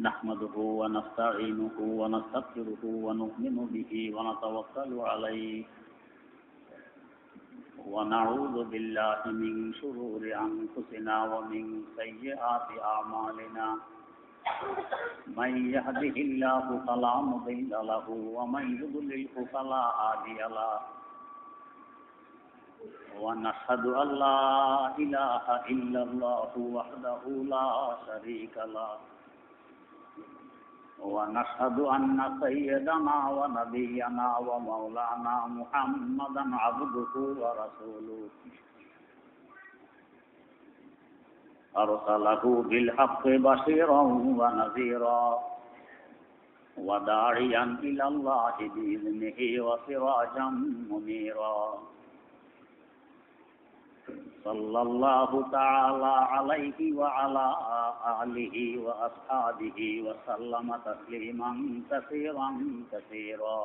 نحمده ونستعينه ونستغفره ونؤمن به ونتوكل عليه ونعوذ بالله من شرور أنفسنا ومن سيئات أعمالنا من يهده الله فلا مضل له ومن يضلله فلا هادي له ونشهد أن لا إله إلا الله وحده لا شريك له ونشهد أن سيدنا ونبينا ومولانا محمدا عبده ورسوله أرسله بالحق بشيرا ونذيرا وداعيا إلى الله بإذنه وسراجا منيرا صلى الله تعالى عليه وعلى آله وأصحابه وسلم تسليما كثيرا كثيرا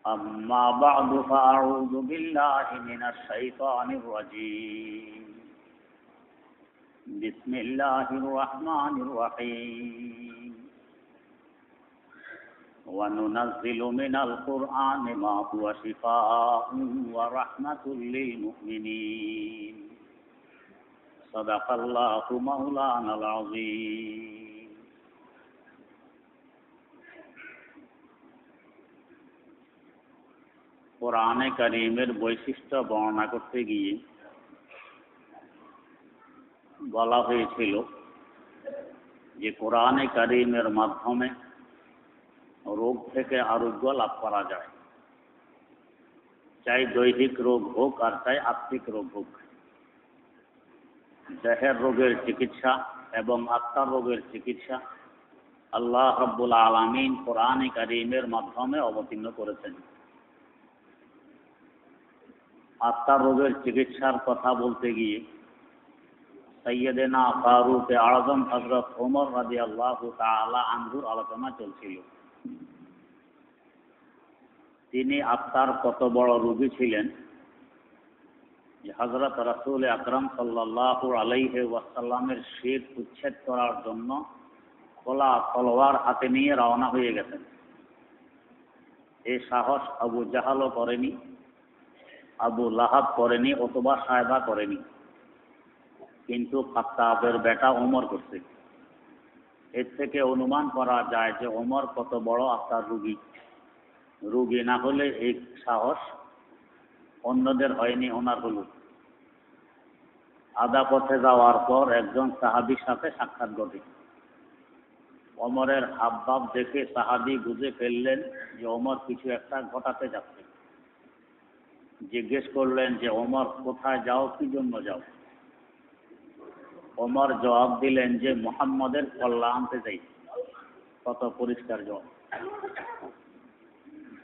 أما بعد فأعوذ بالله من الشيطان الرجيم بسم الله الرحمن الرحيم وننزل من القرآن ما هو شفاء ورحمة للمؤمنين صدق الله مولانا العظيم কোরআনে কারীমের বৈশিষ্ট্য বর্ণনা করতে গিয়ে বলা হয়েছিল যে কোরআনে কারীমের মাধ্যমে রোগ থেকে আরোগ্য লাভ করা যায়, চাই দৈহিক রোগ হোক আর চাই আত্মিক রোগ হোক। দেহের রোগের চিকিৎসা এবং আত্মার রোগের চিকিৎসা আল্লাহ রাব্বুল আলামিন কোরআনে কারীমের মাধ্যমে অবতীর্ণ করেছেন। আত্মার রোগের চিকিৎসার কথা বলতে গিয়ে সাইয়্যিদানা ফারুক আযম হযরত ওমর রাদিয়াল্লাহু তাআলা আনহুর আলোচনা চলছিল। তিনি আত্মার কত বড় রোগী ছিলেন যে হযরত রাসূল আকরাম সাল্লাল্লাহু আলাইহি ওয়াসাল্লামের শির উচ্ছেদ করার জন্য খোলা তলোয়ার হাতে নিয়ে রওনা হয়ে গেছেন। এই সাহস আবু জাহালও করেনি, আবু লাহাব করেনি, অথবা সায়বা করেনি, কিন্তু খাত্তাবের বেটা ওমর করছে। এর থেকে অনুমান করা যায় যে ওমর কত বড় আত্মার রোগী। রোগী না হলে এই সাহস অন্যদের হয়নি, ওনার হল। আধা পথে যাওয়ার পর একজন সাহাবীর সাথে সাক্ষাৎ ঘটে। ওমরের হাবভাব দেখে সাহাবী বুঝে ফেললেন যে ওমর কিছু একটা ঘটাতে যাচ্ছে। জিজ্ঞেস করলেন যে ওমর কোথায় যাও, কি জন্য যাও? ওমর জবাব দিলেন যে মুহাম্মদের কল্যাণ আনতে যাই। কত পরিষ্কার জবাব!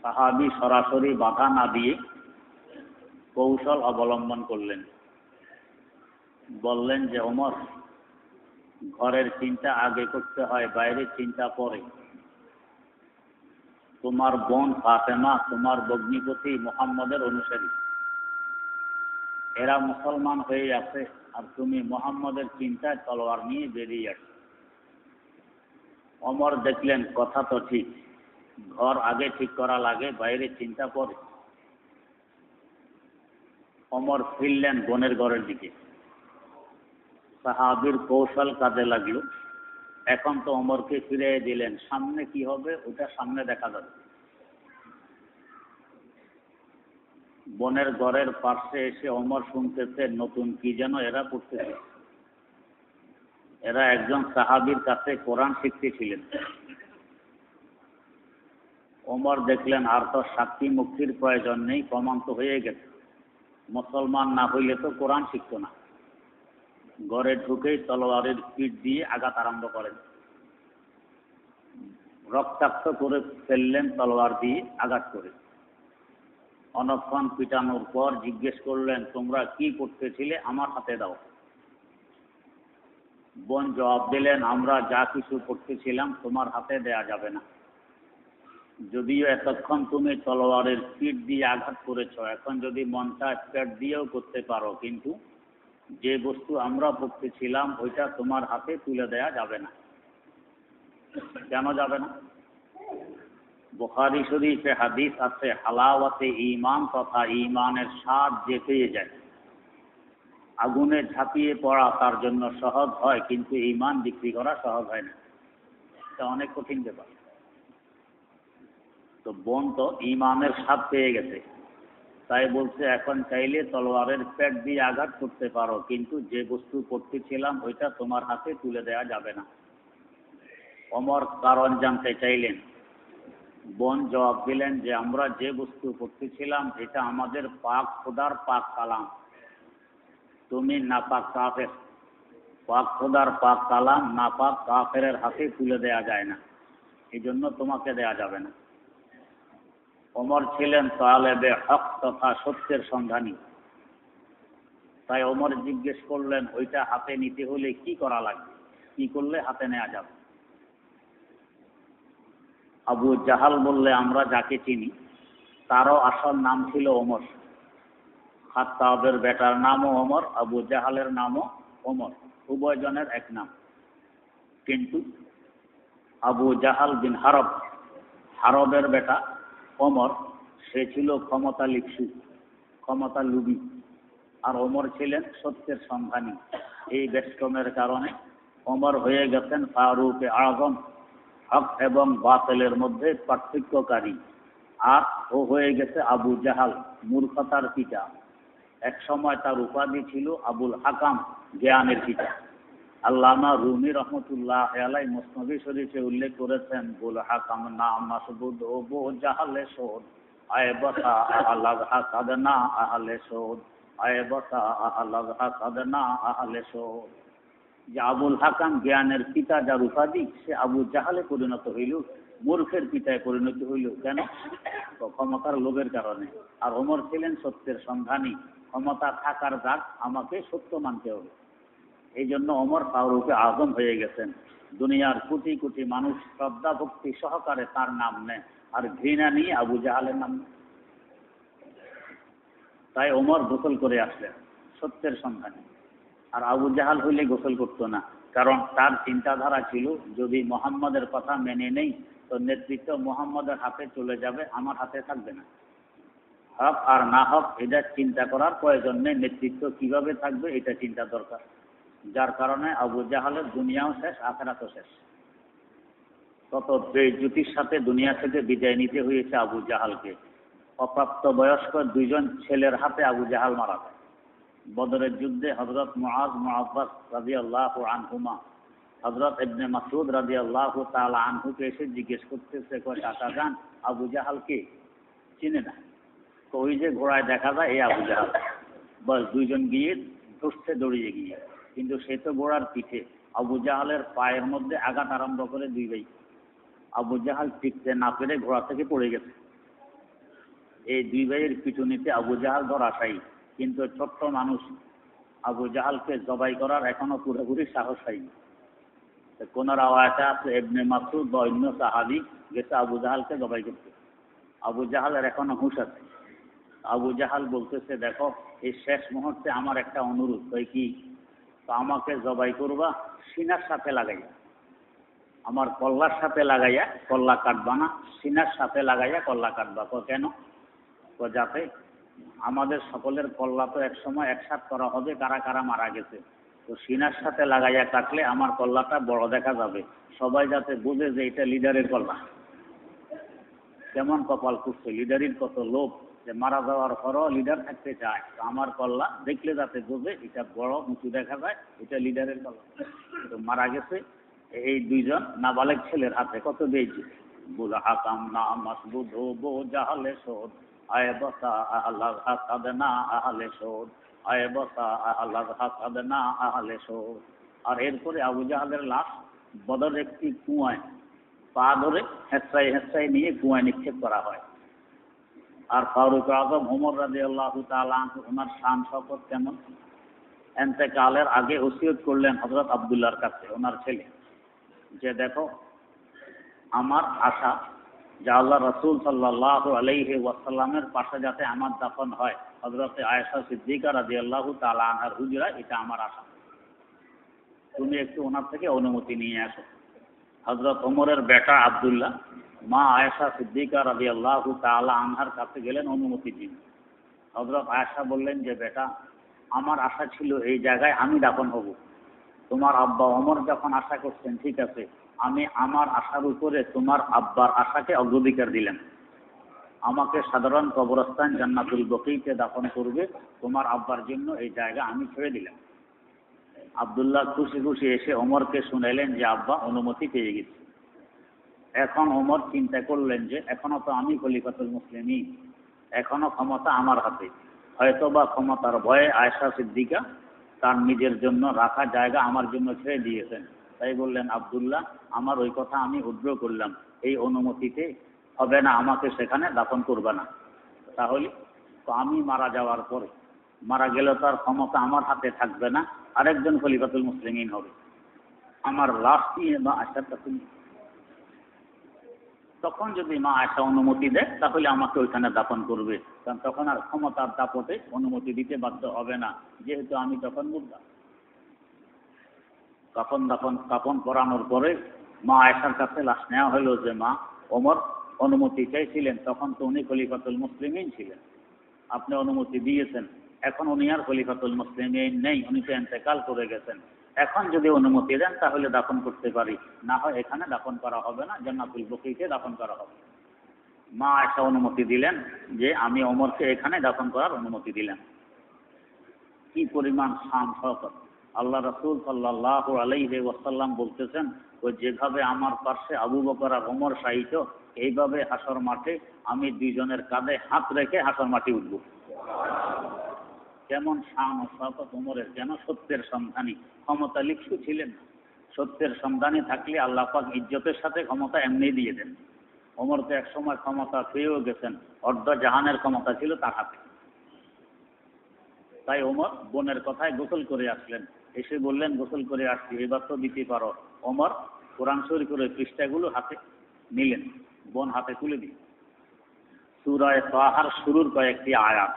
সাহাবী সরাসরি বাধা না দিয়ে কৌশল অবলম্বন করলেন। বললেন যে ওমর, ঘরের চিন্তা আগে করতে হয়, বাইরের চিন্তা পরে। তোমার বোন ফাতেমা তোমার ভগ্নিপতি মুহাম্মদের অনুসারী, এরা মুসলমান হয়ে আছে, আর তুমি মুহাম্মদের চিন্তায় তলোয়ার নিয়ে বেরিয়ে আসো। ওমর দেখলেন কথা তো ঠিক, ঘর আগে ঠিক করা লাগে, বাইরে চিন্তা পরে। ওমর ফিরলেন বোনের ঘরের দিকে। সাহাবীর কৌশল কাজে লাগলো। এখন তো ওমরকে ফিরিয়ে দিলেন, সামনে কি হবে ওটা সামনে দেখা যাবে। বোনের ঘরের পাশে এসে ওমর শুনতেছে নতুন কি যেন এরা পড়তেছে। এরা একজন সাহাবীর কাছে কোরআন শিখতেছিলেন। ওমর দেখলেন আর তো সাক্ষী মুক্তির প্রয়োজন নেই, প্রমাণ তো হয়ে গেছে। মুসলমান না হইলে তো কোরআন শিখত না। ঘরে ঢুকেই তলোয়ারের পিঠ দিয়ে আঘাত আরম্ভ করেন। রক্তাক্ত করে ফেললেন তলোয়ার দিয়ে আঘাত করে। অনেকক্ষণ পিটানোর পর জিজ্ঞেস করলেন, তোমরা কি করতেছিলে, আমার হাতে দাও। বোন জবাব দিলেন, আমরা যা কিছু করতেছিলাম তোমার হাতে দেয়া যাবে না। যদিও এতক্ষণ তুমি তলোয়ারের পিঠ দিয়ে আঘাত করেছ, এখন যদি মন চায় পেট দিয়েও করতে পারো, কিন্তু যে বস্তু আমরা পড়তেছিলাম ওইটা তোমার হাতে তুলে দেয়া যাবে না। কেন যাবে না? বুখারী শরীফে হাদিস আছে, হালাওয়াতে ঈমান তথা ঈমানের স্বাদ যে পেয়ে যায়, আগুনে ঝাঁপিয়ে পড়া তার জন্য সহজ হয়, কিন্তু ঈমান বিক্রি করা সহজ হয় না। এটা অনেক কঠিন ব্যাপার। তো বোন তো ঈমানের স্বাদ পেয়ে গেছে, তাই বলছে এখন চাইলে তলোয়ারের পেট দিয়ে আঘাত করতে পারো, কিন্তু যে বস্তু পড়তেছিলাম ওইটা তোমার হাতে তুলে দেওয়া যাবে না। ওমর কারণ জানতে চাইলেন। বোন জবাব দিলেন যে আমরা যে বস্তু পড়তেছিলাম এটা আমাদের পাক খোদার পাক কালাম, তুমি নাপাক কাফের। পাক খোদার পাক কালাম নাপাক কাফেরের হাতে তুলে দেয়া যায় না, এই জন্য তোমাকে দেয়া যাবে না। ওমর ছিলেন তালেবে হক তথা সত্যের সন্ধানী, তাই ওমর জিজ্ঞেস করলেন ওইটা হাতে নিতে হলে কি করা লাগবে, কি করলে হাতে নেওয়া যাবে? আবু জাহাল বললে আমরা যাকে চিনি তারও আসল নাম ছিল ওমর। খাত্তাবের বেটার নামও ওমর, আবু জাহালের নামও ওমর, উভয়জনের এক নাম। কিন্তু আবু জাহাল বিন হারব, হারবের বেটা ওমর, সে ছিল ক্ষমতা লিপ্সু, ক্ষমতা লুবী, আর ওমর ছিলেন সত্যের সন্ধানী। এই বেষ্টনের কারণে ওমর হয়ে গেছেন ফারুকে আযম, হক এবং বাতিলের মধ্যে পার্থক্যকারী, আর ও হয়ে গেছে আবু জাহাল, মূর্খতার পিতা। এক সময় তার উপাধি ছিল আবুল হাকাম, জ্ঞানের পিতা। আল্লামা রুমি রহমতুল্লাহ আলাইহি মুসনাদে শরীফে উল্লেখ করেছেন, বুল হাকাম নাম মাসবুদ ও বো জাহালে শোধ, আয় বসা আহলাগ হাসাদনা আহলে শোধ, আয় বসা আহলাগ হাসাদনা আহলে শোধ। যে আবুল হাকাম জ্ঞানের পিতা যার উপাধি, সে আবু জাহালে পরিণত হইল, মূর্খের পিতায় পরিণত হইল। কেন? ক্ষমতার লোভের কারণে। আর ওমর ছিলেন সত্যের সন্ধানী, ক্ষমতা থাকার দাগ আমাকে সত্য মানতে হবে। এই জন্য ওমর ফারুকে আযম হয়ে গেছেন। দুনিয়ার কোটি কোটি মানুষ শ্রদ্ধা ভক্তি সহকারে তার নাম নেয়, আর ঘৃণা নিয়ে আবু জাহালের নাম নেয়। তাই ওমর গোসল করে আসলেন, সত্যের সন্ধানী। আর আবু জাহাল হইলে গোসল করতো না, কারণ তার চিন্তাধারা ছিল যদি মুহাম্মদের কথা মেনে নেই তো নেতৃত্ব মুহাম্মদের হাতে চলে যাবে, আমার হাতে থাকবে না। হক আর না হক এটা চিন্তা করার প্রয়োজন নেই, নেতৃত্ব কিভাবে থাকবে এটা চিন্তা দরকার। যার কারণে আবু জাহালের দুনিয়াও শেষ, আখিরাতও শেষ। কত বেইজ্জতির সাথে দুনিয়া থেকে বিদায় নিতে হয়েছে আবু জাহালকে। অপ্রাপ্ত বয়স্ক দুইজন ছেলের হাতে আবু জাহাল মারা যায়। বদরের যুদ্ধে হযরত মুআজ মুআব্বাস রাদিয়াল্লাহু আনহুমা, হযরত ইবনে মাসউদ রাদিয়াল্লাহু তাআলা আনহুকে এসে জিজ্ঞেস করতেছে, কয় টাকা যান আবু জাহালকে চিনে না? তো ওই যে ঘোড়ায় দেখা যায় এই আবু জাহাল। বস দুইজন গিয়ে ধরতে দৌড়িয়ে গিয়ে, কিন্তু সে তো ঘোড়ার পিঠে। আবু জাহালের পায়ের মধ্যে আঘাত আরম্ভ করে দুই ভাই। আবু জাহাল টিকতে না পেরে ঘোড়া থেকে পড়ে গেছে। এই দুই ভাইয়ের পিটুনিতে আবু জাহাল ধরাশায়ী, কিন্তু ছোট্ট মানুষ আবু জাহালকে জবাই করার এখনো পুরোপুরি সাহস হয়নি। কোন রাওয়ায়াতে আছে ইবনে মাসউদ বা অন্য সাহাবী গেছে আবু জাহালকে জবাই করতে। আবু জাহালের এখনো হুঁশ আছে। আবু জাহাল বলতেছে, দেখো এই শেষ মুহূর্তে আমার একটা অনুরোধ। কই কি? তো আমাকে জবাই করবা সিনার সাথে লাগাইয়া, আমার কল্লার সাথে লাগাইয়া কল্লা কাটবা না, সিনার সাথে লাগাইয়া কল্লা কাটবা। কেন? যাতে আমাদের সকলের কল্লা তো এক সময় একসাথ করা হবে, কারা কারা মারা গেছে। তো সিনার সাথে লাগাইয়া কাটলে আমার কল্লাটা বড় দেখা যাবে, সবাই যাতে বুঝে যে এটা লিডারের কল্লা। কেমন কপাল করছে, লিডারের কত লোভ, যে মারা যাওয়ার পরও লিডার থাকতে চায়। তো আমার কল্লা দেখলে যাতে বুঝে এটা বড় উঁচু দেখা যায়, এটা লিডারের কল্লা। তো মারা গেছে এই দুইজন নাবালেগ ছেলের হাতে। কত বেইজ্জত। বুল হাকাম না মাসবুদ ও বো জাহালে শোধ, আয় বসা আহলাগ হাসাদনা আহলে শোধ, আয় বসা আহলাগ হাসাদনা আহলে শোধ। আর এরপরে আবু জাহালের লাশ বদর একটি কুয়ায় পা ধরে হেঁচড়াই হেঁচড়াই নিয়ে কুয়ায় নিক্ষেপ করা হয়। আর ফারুক আযম ওমর রাদিয়াল্লাহু তাআলা আনহু, ওনার শান শওকত কেমন! ইন্তেকালের আগে ওসিয়ত করলেন হযরত আব্দুল্লাহর কাছে, ওনার ছেলে, যে দেখো আমার আশা যে আল্লাহ রাসূল সাল্লাল্লাহু আলাইহি ওয়াসাল্লামের পাশে যাতে আমার দাফন হয় হযরতে আয়েশা সিদ্দিকা রাদিয়াল্লাহু তাআলা আনহার হুজরা, এটা আমার আশা। তুমি একটু ওনার থেকে অনুমতি নিয়ে আসো। হযরত ওমরের বেটা আব্দুল্লাহ মা আয়েশা সিদ্দিকা রাদিয়াল্লাহু তাআলা আনহার কাছে গেলেন অনুমতি দিন। হযরত আয়েশা বললেন যে বেটা, আমার আশা ছিল এই জায়গায় আমি দাফন হব। তোমার আব্বা ওমর যখন আশা করছেন ঠিক আছে, আমি আমার আশার উপরে তোমার আব্বার আশাকে অগ্রাধিকার দিলাম। আমাকে সাধারণ কবরস্থান জান্নাতুল বকিতে দাফন করবে, তোমার আব্বার জন্য এই জায়গা আমি ছেড়ে দিলাম। আব্দুল্লাহ খুশি খুশি এসে ওমরকে শুনাইলেন যে আব্বা অনুমতি পেয়ে গেছি। এখন ওমর চিন্তা করলেন যে এখনো তো আমি খলিফাতুল মুসলিমিন, এখনো ক্ষমতা আমার হাতে। হয়তোবা ক্ষমতার ভয়ে আয়েশা সিদ্দিকা তার নিজের জন্য রাখা জায়গা আমার জন্য ছেড়ে দিয়েছেন। তাই বললেন, আব্দুল্লাহ, আমার ওই কথা আমি উদ্র করলাম, এই অনুমতিতে হবে না, আমাকে সেখানে দাফন করবে না। তাহলে তো আমি মারা যাওয়ার পরে, মারা গেলে তার ক্ষমতা আমার হাতে থাকবে না, আরেকজন খলিফাতুল মুসলিমিন হবে। আমার লাশ নিয়ে মা আয়েশার কাছে, তখন যদি মা আয়েশা অনুমতি দেয় তাহলে আমাকে ওইখানে দাফন করবে, কারণ তখন আর ক্ষমতার দাপটে অনুমতি দিতে বাধ্য হবে না, যেহেতু আমি তখন মুর্দা। কাফন পরানোর পরে মা আয়েশার কাছে লাশ নেওয়া হলো যে মা, ওমর অনুমতি চাইছিলেন, তখন তো উনি খলিফাতুল মুসলিমিন ছিলেন, আপনি অনুমতি দিয়েছেন, এখন উনি আর খলিফাতুল মুসলিমিন নেই, উনি তো ইন্তেকাল করে গেছেন। এখন যদি অনুমতি দেন তাহলে দাফন করতে পারি, না হয় এখানে দাফন করা হবে না, জান্নাতুল বকিতে দাফন করা হবে। মা আয়েশা অনুমতি দিলেন যে আমি ওমরকে এখানে দাফন করার অনুমতি দিলেন। কি পরিমাণ শান শওকত! আল্লাহ রাসূল সাল্লাল্লাহু আলাইহি ওয়াসাল্লাম বলতেছেন, ও যেভাবে আমার পাশে আবু বকর আর ওমর শায়িত, এইভাবে হাসর মাঠে আমি দুইজনের কাঁধে হাত রেখে হাসর মাঠে উঠব। কেমন শান ও শওকত ওমরের! যেন সত্যের সন্ধানী, ক্ষমতা লিপ্সু ছিলেন না। সত্যের সন্ধানী থাকলে আল্লাহ পাক ইজ্জতের সাথে ক্ষমতা এমনি দিয়ে দেন। ওমর তো এক সময় ক্ষমতা পেয়েও গেছেন, অর্ধ জাহানের ক্ষমতা ছিল তার হাতে। তাই ওমর বোনের কথায় গোসল করে আসলেন, এসে বললেন গোসল করে আসছি, এবার তো দিতে পারো। ওমর কোরআন শরীফের পৃষ্ঠাগুলো হাতে নিলেন, বোন হাতে তুলে দিন। সূরা তাহার শুরুর কয়েকটি আয়াত,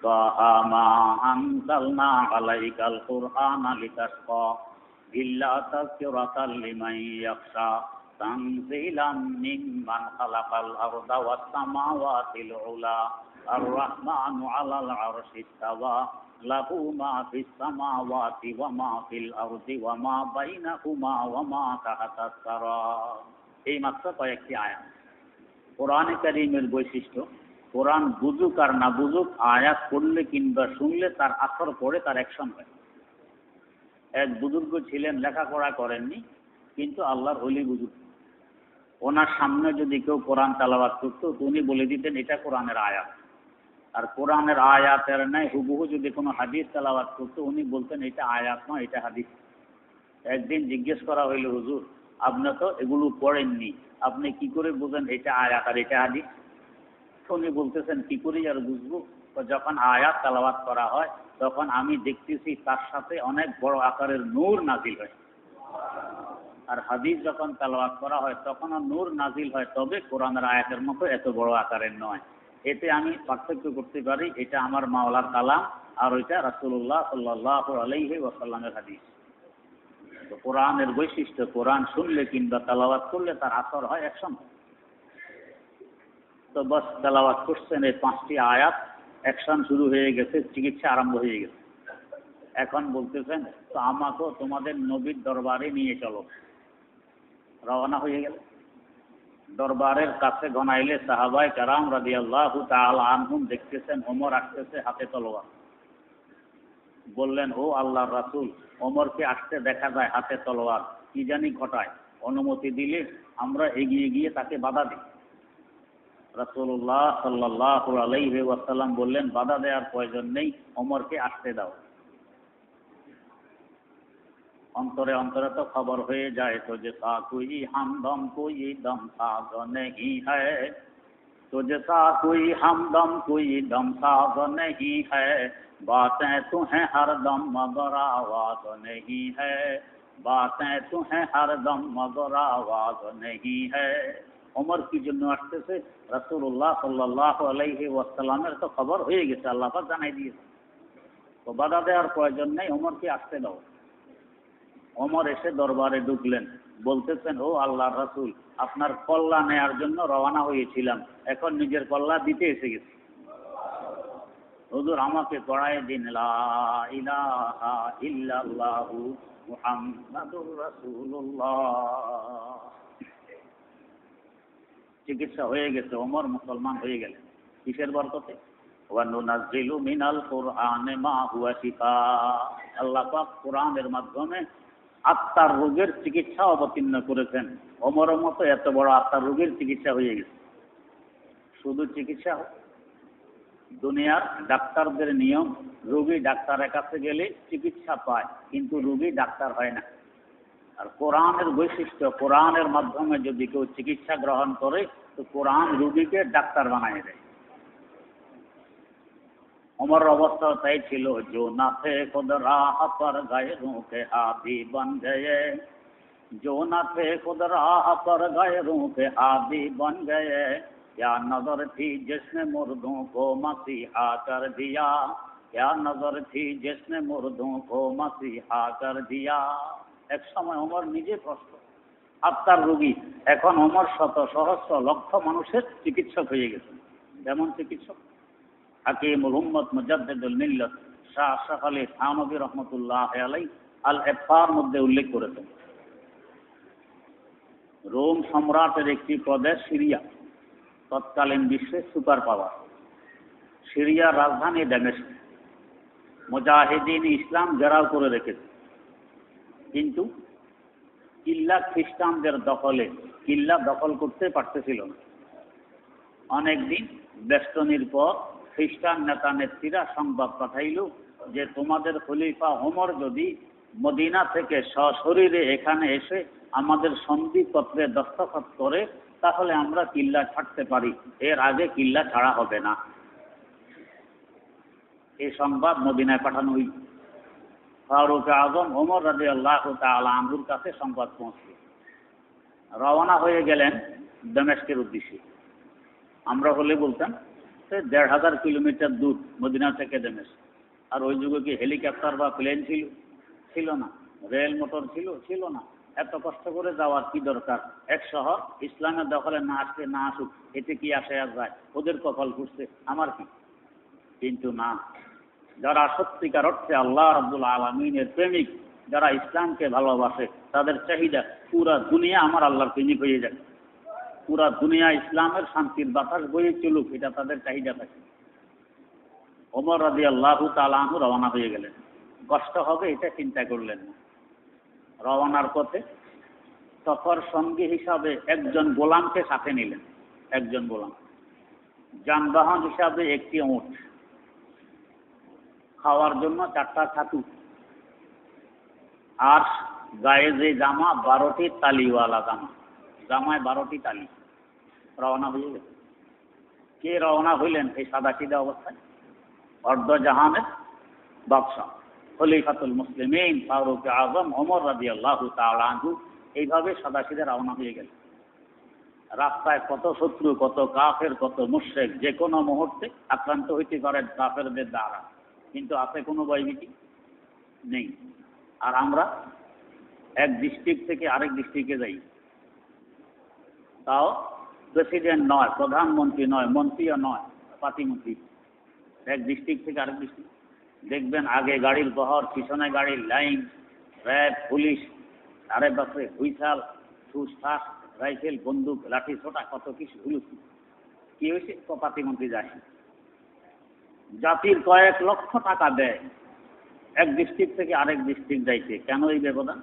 তাহা মা আনজালনা আলাইকাল কুরআনা লিতাশকা ইল্লা তাযকিরাতাল লিমান ইয়াখশা তানজিলাম মিম্মান খালাকাল আরদা ওয়াস সামাওয়াতিল উলা আর-রাহমানু আলাল আরশি ইস্তাওয়া লাহু মা ফিস সামাওয়াতি ওয়া মা ফিল আরদি ওয়া মা বাইনাহুমা ওয়া মা তাহতাস সারা। এই মাত্র কয়েকটি আয়াত। কোরআনে কারীমের বৈশিষ্ট্য, কোরআন বুঝুক আর না বুঝুক, আয়াত পড়লে কিংবা শুনলে তার আসর পড়ে, তার অ্যাকশন হয়। এক বুজুর্গ ছিলেন, লেখাপড়া করেননি, কিন্তু আল্লাহর ওলি বুজুর্গ। ওনার সামনে যদি কেউ কোরআন তেলাওয়াত করতো তো উনি বলে দিতেন এটা কোরআনের আয়াত। আর কোরআনের আয়াতের নাই হুবহু যদি কোনো হাদিস তেলাওয়াত করতো উনি বলতেন এটা আয়াত নয়, এটা হাদিস। একদিন জিজ্ঞেস করা হইল, হুজুর আপনি তো এগুলো পড়েননি, আপনি কি করে বুঝেন এটা আয়াত আর এটা হাদিস? উনি বলতেছেন কি করে আর বুঝবো, যখন আয়াত তেলাওয়াত করা হয় তখন আমি দেখতেছি তার সাথে অনেক বড় আকারের নূর নাজিল হয়, আর হাদিস যখন তেলাওয়াত করা হয় তখনও নূর নাজিল হয়, তবে কোরআনের আয়াতের মতো এত বড় আকারের নয়। এতে আমি পার্থক্য করতে পারি, এটা আমার মাওলার কালাম আর ওইটা রাসূলুল্লাহ সাল্লাল্লাহু আলাইহি ওয়াসাল্লামের হাদিস। তো কোরআনের বৈশিষ্ট্য, কোরআন শুনলে কিংবা তেলাওয়াত করলে তার আসর হয়, অ্যাকশন। তো বাস তেলাওয়াত করছেন এই 5টি আয়াত, অ্যাকশন শুরু হয়ে গেছে, চিকিৎসা আরম্ভ হয়ে গেছে। এখন বলতেছেন তো আমাকেও তোমাদের নবীর দরবারে নিয়ে চলো। রওনা হয়ে গেল। দরবারের কাছে ঘনাইলে সাহাবায়ে কেরাম রাদিয়াল্লাহু তাআলা আনহুম দেখতেছেন ওমর আসতেছে হাতে তলোয়ার। বললেন, ও আল্লাহর রাসূল, ওমরকে আসতে দেখা যায় হাতে তলোয়ার, কি জানি ঘটায়, অনুমতি দিলে আমরা এগিয়ে গিয়ে তাকে বাধা দিই। রাসূলুল্লাহ সাল্লাল্লাহু আলাইহি ওয়াসাল্লাম বললেন, বাধা দেওয়ার প্রয়োজন নেই, ওমরকে আসতে দাও। অন্তরে অন্তরে তো খবর হয়ে যায়, তো যে সা কোই হামদম কোই দম সাজ নেহি হ্যায়, তো যে সা কোই হামদম কোই দম সাজ নেহি হ্যায়, বাতেं तो हैं हरदम मगर आवाज नहीं है, बातें तो हैं हरदम मगर आवाज नहीं है। ওমর কি জন্য আসতেছে? রাসূলুল্লাহ সাল্লাল্লাহু আলাইহি ওয়াসাল্লামের তো খবর হয়ে গেছে, আল্লাহ পাক জানাই দিয়েছে, তো বাধা দেওয়ার প্রয়োজন নেই, ওমরকে আসতে দাও। ওমর এসে দরবারে ঢুকলেন, বলতেছেন, ও আল্লাহর রাসূল, আপনার কল্লা নেয়ার জন্য রওনা হয়েছিলাম, এখন নিজের কল্লা দিতে এসে গেছি। হুজুর আমাকে পড়ায় দিন লা ইলাহা ইল্লাল্লাহু মুহাম্মাদুর রাসূলুল্লাহ। চিকিৎসা হয়ে গেছে, ওমর মুসলমান হয়ে গেলেন। কিসের বরকতে? ওয়া নুনাজ্জিলু মিনাল কুরআনি মা হুয়া শিফা। আল্লাহ পাক কোরআনের মাধ্যমে আত্মার রোগের চিকিৎসা অবতীর্ণ করেছেন। ওমরের মতো এত বড় আত্মার রোগের চিকিৎসা হয়ে গেছে। শুধু চিকিৎসা, দুনিয়ার ডাক্তারদের নিয়ম, রোগী ডাক্তারের কাছে গেলে চিকিৎসা পায়, কিন্তু রোগী ডাক্তার হয় না। আর কোরআনের বৈশিষ্ট্য, কোরআনের মাধ্যমে যদি কেউ চিকিৎসা গ্রহণ করে তো কোরআন রোগীকে ডাক্তার বানিয়ে দেয়। ওমর অবস্থা তাই ছিল, जो ना थे खुद राह पर गैरों के हादी बन गए, जो ना थे खुद राह पर गैरों के हादी बन गए, क्या नजर थी जिसने मुर्दों को मसीहा कर दिया, क्या नजर थी जिसने मुर्दों को मसीहा कर दिया। এক সময় ওমর নিজে প্রশ্ন, আত্মার রোগী, এখন ওমর শত সহস্র লক্ষ মানুষের চিকিৎসক হয়ে গেছেন। যেমন চিকিৎসক হাকিমুল উম্মত মুজাদ্দিদুল মিল্লাত শাহ আশরাফ আলী থানভী রহমতুল্লাহ আলাইহি আল ইফতার মধ্যে উল্লেখ করেছেন, রোম সম্রাটের একটি প্রদেশ সিরিয়া, তৎকালীন বিশ্বের সুপার পাওয়ার। সিরিয়ার রাজধানী দামেস্ক। মুজাহিদিন ইসলাম ঘেরাও করে রেখেছে, কিন্তু কিল্লা খ্রিস্টানদের দখলে, কিল্লা দখল করতে পারতেছিল না। অনেকদিন বেষ্টনীর পর খ্রিস্টান নেতা নেত্রীরা সংবাদ পাঠাইল যে তোমাদের খলিফা ওমর যদি মদিনা থেকে সশরীরে এখানে এসে আমাদের সন্ধিপত্রে দস্তখত করে তাহলে আমরা কিল্লা ছাড়তে পারি, এর আগে কিল্লা ছাড়া হবে না। এই সংবাদ মদিনায় পাঠানো হইল। ফারুক আজম ওমর রাদিয়াল্লাহু তাআলা আনহুর কাছে সংবাদ পৌঁছল। রওনা হয়ে গেলেন দামেস্কের উদ্দেশ্যে। আমরা হলে বলতাম ১,৫০০ কিলোমিটার দূর মদিনা থেকে দামেস্ক। আর ওই যুগে কি হেলিকপ্টার বা প্লেন ছিল? ছিল না। রেল মোটর ছিল? ছিল না। এত কষ্ট করে যাওয়ার কি দরকার? এক শহর ইসলামের দখলে না আসলে না আসুক, এতে কি আসে আর যায়? ওদের কপাল ঘুরছে, আমার কি? কিন্তু না, যারা সত্যিকার অর্থে আল্লাহ রাব্বুল আলামিনের প্রেমিক, যারা ইসলামকে ভালোবাসে, তাদের চাহিদা পুরা দুনিয়া আমার আল্লাহর প্রেমিক হয়ে যায়, পুরা দুনিয়া ইসলামের শান্তির বাতাস বয়ে চলুক, এটা তাদের চাহিদা থাকে। ওমর রাদিয়াল্লাহু তাআলা আনহু রওনা হয়ে গেলেন। কষ্ট হবে এটা চিন্তা করলেন না। রওনার পথে সফর সঙ্গী হিসাবে একজন গোলামকে সাথে নিলেন। একজন গোলাম, যানবাহন হিসাবে একটি উট, খাওয়ার জন্য 4টা ছাতু, আর গায়ে যে জামা 12টি তালিওয়ালা জামা, জামায় 12টি তালি। রওনা হয়ে গেল। কে রওনা হইলেন? এই সাদাসিধা অবস্থায় অর্ধজাহানের বাদশা খলিফাতুল মুসলিমিন ফারুক আজম ওমর রাদিয়াল্লাহু তাআলা আনহু এইভাবে সাদাসিধা রওনা হয়ে গেল। রাস্তায় কত শত্রু, কত কাফের, কত মুশরিক, যে কোনো মুহূর্তে আক্রান্ত হইতে পারে কাফেরদের দ্বারা, কিন্তু আছে কোনো ভয়ভীতি নেই। আর আমরা এক ডিস্ট্রিক্ট থেকে আরেক ডিস্ট্রিক্টে যাই, তাও প্রেসিডেন্ট নয়, প্রধানমন্ত্রী নয়, মন্ত্রীও নয়, পাতিমন্ত্রী, এক ডিস্ট্রিক্ট থেকে আরেক ডিস্ট্রিক্ট। দেখবেন আগে গাড়ির বহর, পিছনে গাড়ির লাইন, র্যাব, পুলিশ, আরে বাপরে হুইসাল, ঠুসঠাস, রাইফেল, বন্দুক, লাঠি ছোটা, কত কিছু হুলুকি। কি হয়েছে? পাতিমন্ত্রী যায়, জাতির কয়েক লক্ষ টাকা দেয় এক ডিস্ট্রিক্ট থেকে আরেক ডিস্ট্রিক্ট যাইতে। কেন এই ব্যবধান?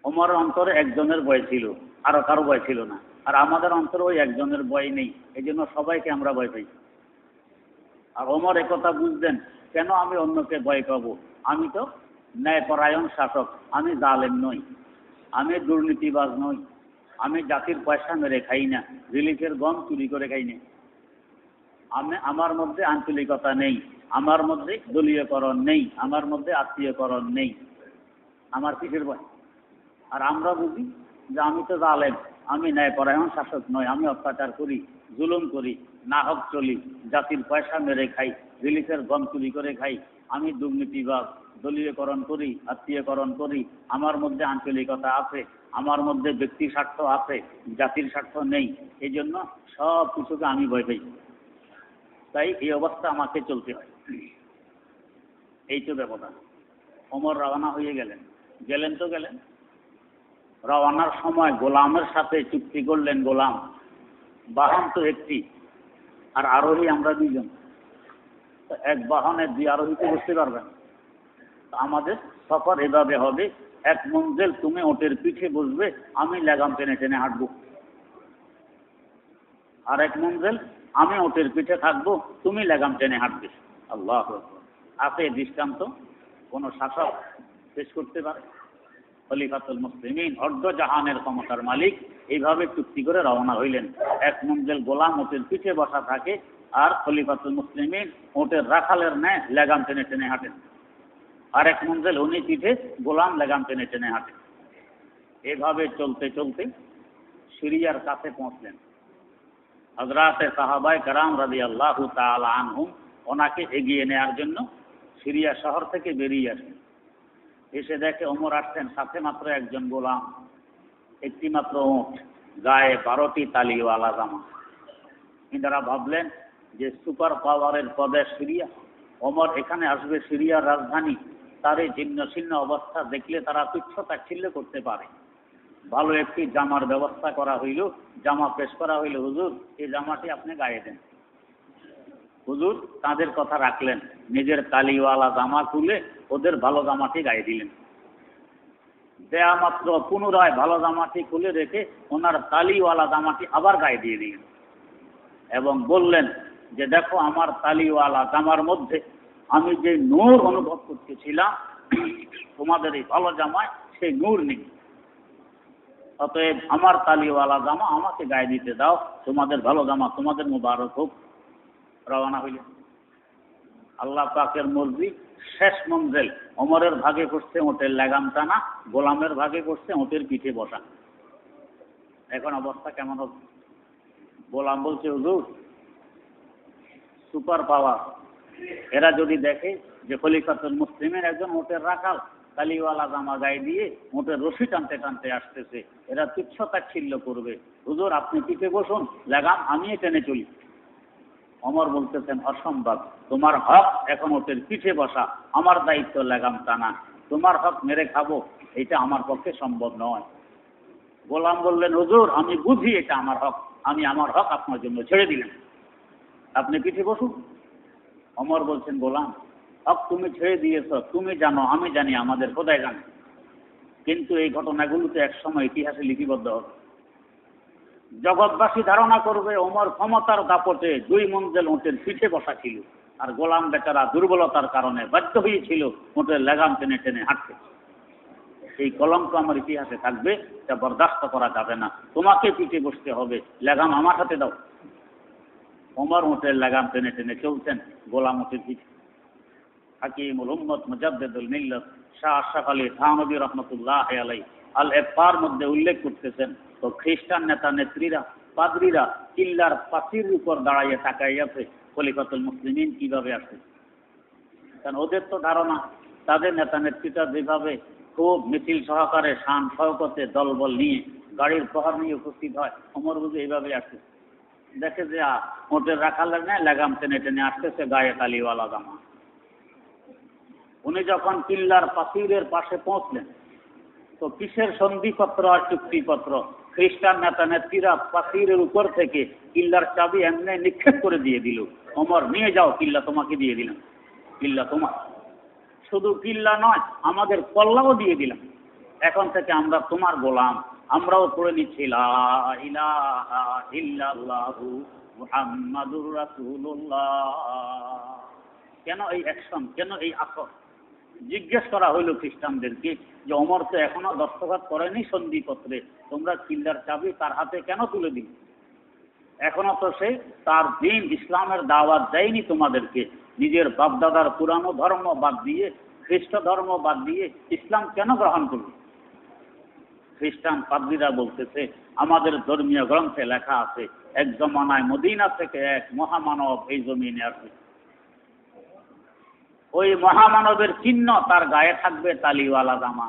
ওমরের অন্তরে একজনের ভয় ছিল, আরো কারো ভয় ছিল না। আর আমাদের অন্তরে ওই একজনের ভয় নেই, এই জন্য সবাইকে আমরা ভয় পাই। আর ওমর একথা বুঝতেন, কেন আমি অন্যকে ভয় পাবো? আমি তো ন্যায়পরায়ণ শাসক, আমি জালেম নই, আমি দুর্নীতিবাজ নই, আমি জাতির পয়সা মেরে খাই না, রিলিফের গম চুরি করে খাই না, আমার মধ্যে আঞ্চলিকতা নেই, আমার মধ্যে দলীয়করণ নেই, আমার মধ্যে আত্মীয়করণ নেই, আমার কিসের ভয়? আর আমরা বুঝি যে আমি তো জালেম, আমি ন্যায়পরায়ণ শাসক নই, আমি অত্যাচার করি, জুলুম করি, নাহক চলি, জাতির পয়সা মেরে খাই, রিলিফের গম চুরি করে খাই, আমি দুর্নীতিবাদ, দলীয়করণ করি, আত্মীয়করণ করি, আমার মধ্যে আঞ্চলিকতা আছে, আমার মধ্যে ব্যক্তি স্বার্থ আছে, জাতির স্বার্থ নেই, এই জন্য সব কিছুকে আমি ভয় পাই। তাই এই অবস্থা আমাকে চলতে হয়। এই তো ব্যবধান। ওমর রওনা হয়ে গেলেন। গেলেন তো গেলেন, রওয়ানার সময় গোলামের সাথে চুক্তি করলেন। গোলাম, বাহন তো একটি, আর আরোহী আমরা দুইজন, তো এক বাহনে দুই আরোহীতে বসতে পারবেন। আমাদের সফর এভাবে হবে, এক মঞ্জিল তুমি ওটের পিঠে বসবে, আমি লাগাম টেনে টেনে হাঁটবো, আর এক মঞ্জিল আমি ওটের পিঠে থাকবো, তুমি লাগাম টেনে হাঁটবে। আল্লাহ আছে দৃষ্টান্ত কোন শাসক পেশ করতে পারে? খলিফাতুল মুসলিমিন, অর্ধ জাহানের ক্ষমতার মালিক, এইভাবে চুক্তি করে রওনা হইলেন। এক মঞ্জিল গোলাম ওটের পিঠে বসা থাকে, আর খলিফাতুল মুসলিমিন ওটের রাখালের ন্যায় লাগাম টেনে টেনে হাঁটেন, আর এক মঞ্জিল উনি পিঠে, গোলাম লাগাম টেনে টেনে হাঁটেন। এভাবে চলতে চলতে সিরিয়ার কাছে পৌঁছলেন। হযরতে সাহাবায়ে কেরাম রাদিয়াল্লাহু তাআলা আনহুম ওনাকে এগিয়ে নেওয়ার জন্য সিরিয়া শহর থেকে বেরিয়ে আসেন। এসে দেখে ওমর আসছেন, সাথে মাত্র একজন গোলাম, একটি মাত্র উট, গায়ে 12টি তালিওয়ালা জামা। ইনারা ভাবলেন যে সুপার পাওয়ারের প্রদেশ সিরিয়া, ওমর এখানে আসবে, সিরিয়ার রাজধানী, তার এই জীর্ণ শীর্ণ অবস্থা দেখলে তারা তুচ্ছ তাচ্ছিল্য করতে পারে। ভালো একটি জামার ব্যবস্থা করা হইল, জামা পেশ করা হইল, হুজুর এই জামাটি আপনি গায়ে দেন। হুজুর তাদের কথা রাখলেন, নিজের তালিওয়ালা জামা খুলে ওদের ভালো জামাটি গায়ে দিলেন। দেয়া মাত্র পুনরায় ভালো জামাটি খুলে রেখে ওনার তালিওয়ালা জামাটি আবার গায়ে দিয়ে দিলেন এবং বললেন যে দেখো আমার তালিওয়ালা জামার মধ্যে আমি যে নূর অনুভব করতেছিলাম, তোমাদের এই ভালো জামায় সেই নূর নেই। অতএব আমার তালিওয়ালা জামা আমাকে গায়ে দিতে দাও, তোমাদের ভালো জামা তোমাদের মুবারক হোক। রওনা হইলেন। আল্লাহ পাকের মর্জি, শেষ মঞ্জিল ওমরের ভাগে করছে ওটের লাগাম টানা, গোলামের ভাগে করছে ওটের পিঠে বসা। এখন অবস্থা কেমন হবে? গোলাম বলছে, হুজুর সুপার পাওয়ার, এরা যদি দেখে যে খলিফাতুল মুসলিমের একজন ওটের রাখাল তালিওয়ালা জামা গায়ে দিয়ে ওটের রশি টানতে টানতে আসতেছে, এরা তুচ্ছ তাচ্ছিল্য করবে। হুজুর আপনি পিঠে বসুন, লাগাম আমি টেনে চলি। ওমর বলতেছেন, অসম্ভব, তোমার হক এখন ওটের পিঠে বসা, আমার দায়িত্ব লাগাম টানা, তোমার হক মেরে খাবো, এটা আমার পক্ষে সম্ভব নয়। গোলাম বললেন, হুজুর আমি বুঝি এটা আমার হক, আমি আমার হক আপনার জন্য ছেড়ে দিলাম, আপনি পিঠে বসুন। ওমর বলছেন, গোলাম হক তুমি ছেড়ে দিয়েছ, তুমি জানো, আমি জানি, আমাদের খোদাই জানে, কিন্তু এই ঘটনাগুলোতে একসময় ইতিহাসে লিপিবদ্ধ হবে। জগৎবাসী ধারণা করবে ওমর ক্ষমতার দাপটে 2 মঞ্জিল ওটের পিঠে বসা ছিল, আর গোলাম বেচারা দুর্বলতার কারণে বাধ্য হয়েছিল ওটের লাগাম টেনে টেনে হাঁটতে। এই কলঙ্ক আমার ইতিহাসে থাকবে, তা বরদাস্ত করা যাবে না, তোমাকে পিঠে বসতে হবে, লাগাম আমার হাতে দাও। ওমর ওটের লাগাম টেনে টেনে চলছেন, গোলাম ওটের পিঠে। হাকিমুল উম্মত মুজাদ্দিদুল মিল্লাত শাহ আশরাফ আলী থানভী রহমাতুল্লাহ আলাইহি আল ইফতার মধ্যে উল্লেখ করতেছেন, তো খ্রিস্টান নেতা নেত্রীরা, পাদ্রীরা কিল্লার পাচির উপর দাঁড়াইয়ে তাকাইয়াছে খলিফাতুল মুসলিমিন কিভাবে আসে। কারণ ওদের তো ধারণা তাদের নেতা নেত্রীরা যেভাবে খুব মিছিল সহকারে শান শওকতে দলবল নিয়ে গাড়ির প্রহার নিয়ে উপস্থিত হয়, ওমর বুঝে এইভাবে আসে। দেখে যে ওটের রাখালের নেয় লাগাম টেনে টেনে আসতেছে, গায়ে তালিওয়ালা জামা। উনি যখন কিল্লার পাচিরের পাশে পৌঁছলেন, তো কিসের সন্ধিপত্র আর চুক্তিপত্র? খ্রিস্টান নেতা নেত্রীরা পাচিরের উপর থেকে কিল্লার চাবি এমনি নিক্ষেপ করে দিয়ে দিল। ওমর নিয়ে যাও, কিল্লা তোমাকে দিয়ে দিলাম, কিল্লা তোমার। শুধু কিল্লা নয়, আমাদের কল্লাও দিয়ে দিলাম, এখন থেকে আমরা তোমার গোলাম। আমরাও পড়ে নিচ্ছি লা ইলাহা ইল্লাল্লাহু মুহাম্মাদুর রাসূলুল্লাহ। কেন এই অ্যাকশন, কেন এই আসর? জিজ্ঞেস করা হইল খ্রিস্টানদেরকে যে ওমর তো এখনো দস্তখত করেনি সন্ধিপত্রে, তোমরা কিল্লার চাবি তার হাতে কেন তুলে দিল? এখনো তো সে তার দিন ইসলামের দাওয়াত দেয়নি তোমাদেরকে, নিজের বাপদাদার পুরানো ধর্ম বাদ দিয়ে, খ্রিস্ট ধর্ম বাদ দিয়ে ইসলাম কেন গ্রহণ করবে? খ্রিস্টান পাদ্রীরা বলতেছে আমাদের ধর্মীয় গ্রন্থে লেখা আছে এক জমানায় মদিনা থেকে এক মহামানব এই জমিনে আসবে। ওই মহামানবের চিহ্ন তার গায়ে থাকবে তালিওয়ালা জামা,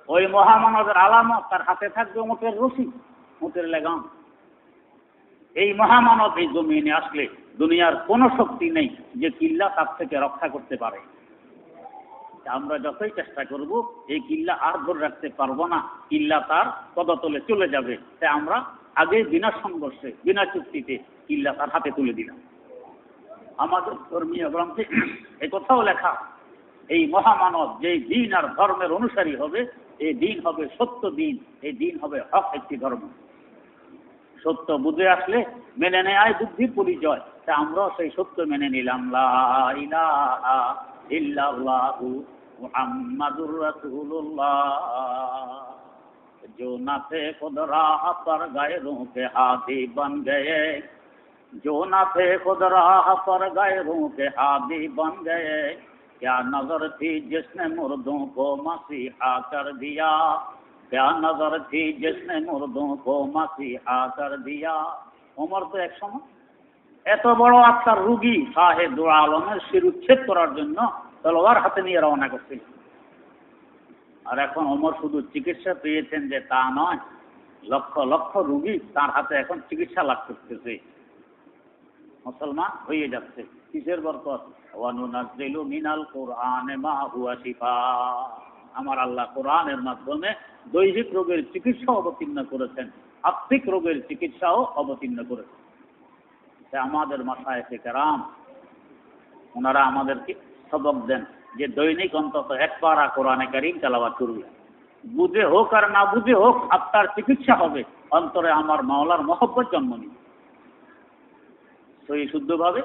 ওই মহামানবের আলামত তার হাতে থাকবে উটের রশি, উটের লেগাম। এই মহামানব এই জমিনে আসলে দুনিয়ার কোনো শক্তি নেই যে কিল্লা তার থেকে রক্ষা করতে পারে। আমরা যতই চেষ্টা করব এই কিল্লা আর ধরে রাখতে পারবো না, কিল্লা তার পদতলে চলে যাবে। তাই আমরা আগে বিনা সংঘর্ষে বিনা চুক্তিতে কিল্লা তার হাতে তুলে দিলাম। আমাদের ধর্মীয় গ্রন্থে একথাও লেখা এই মহামানব যে দিন আর ধর্মের অনুসারী হবে এই দিন হবে সত্য দিন, এই দিন হবে হক একটি ধর্ম। সত্য বুঝে আসলে মেনে নেয় বুদ্ধির পরিচয়। তা আমরাও সেই সত্য মেনে নিলাম, লা ইলাহা ইল্লাল্লাহু মুহাম্মাদুর রাসূলুল্লাহ। जो न थे खुद राह पर गैरों के हाथी बन गए, जो न थे खुद राह पर गैरों के हाथी बन गए, क्या नजर थी जिसने मुर्दों को मसीहा कर दिया, क्या नजर थी जिसने मुर्दों को मसीहा कर दिया। ওমর তো এক সময় এত বড় আত্মার রোগী শাহে দু আলমের শির উচ্ছেদ করার জন্য তলোয়ার হাতে নিয়ে রওনা করছিল। আর এখন ওমর শুধু চিকিৎসা পেয়েছেন যে তা নয়, লক্ষ লক্ষ রোগী তার হাতে এখন চিকিৎসা লাভ করতেছে, মুসলমান হয়ে যাচ্ছে। কিসের বরকত? ওয়ানুনাজ্জিলু মিনাল কুরআনি মা হুয়া শিফা। আমার আল্লাহ কোরআনের মাধ্যমে দৈহিক রোগের চিকিৎসা অবতীর্ণ করেছেন, আত্মিক রোগের চিকিৎসাও অবতীর্ণ করেছেন। আমাদের মাশায়েখে কেরাম ওনারা আমাদেরকে সবক দেন যে দৈনিক অন্তত এক পারা কোরআনে কারীম তেলাওয়াত করবে। বুঝে হোক আর না বুঝে হোক আত্মার চিকিৎসা হবে, অন্তরে আমার মাওলার মহব্বত জন্ম নিবে। সহি শুদ্ধভাবে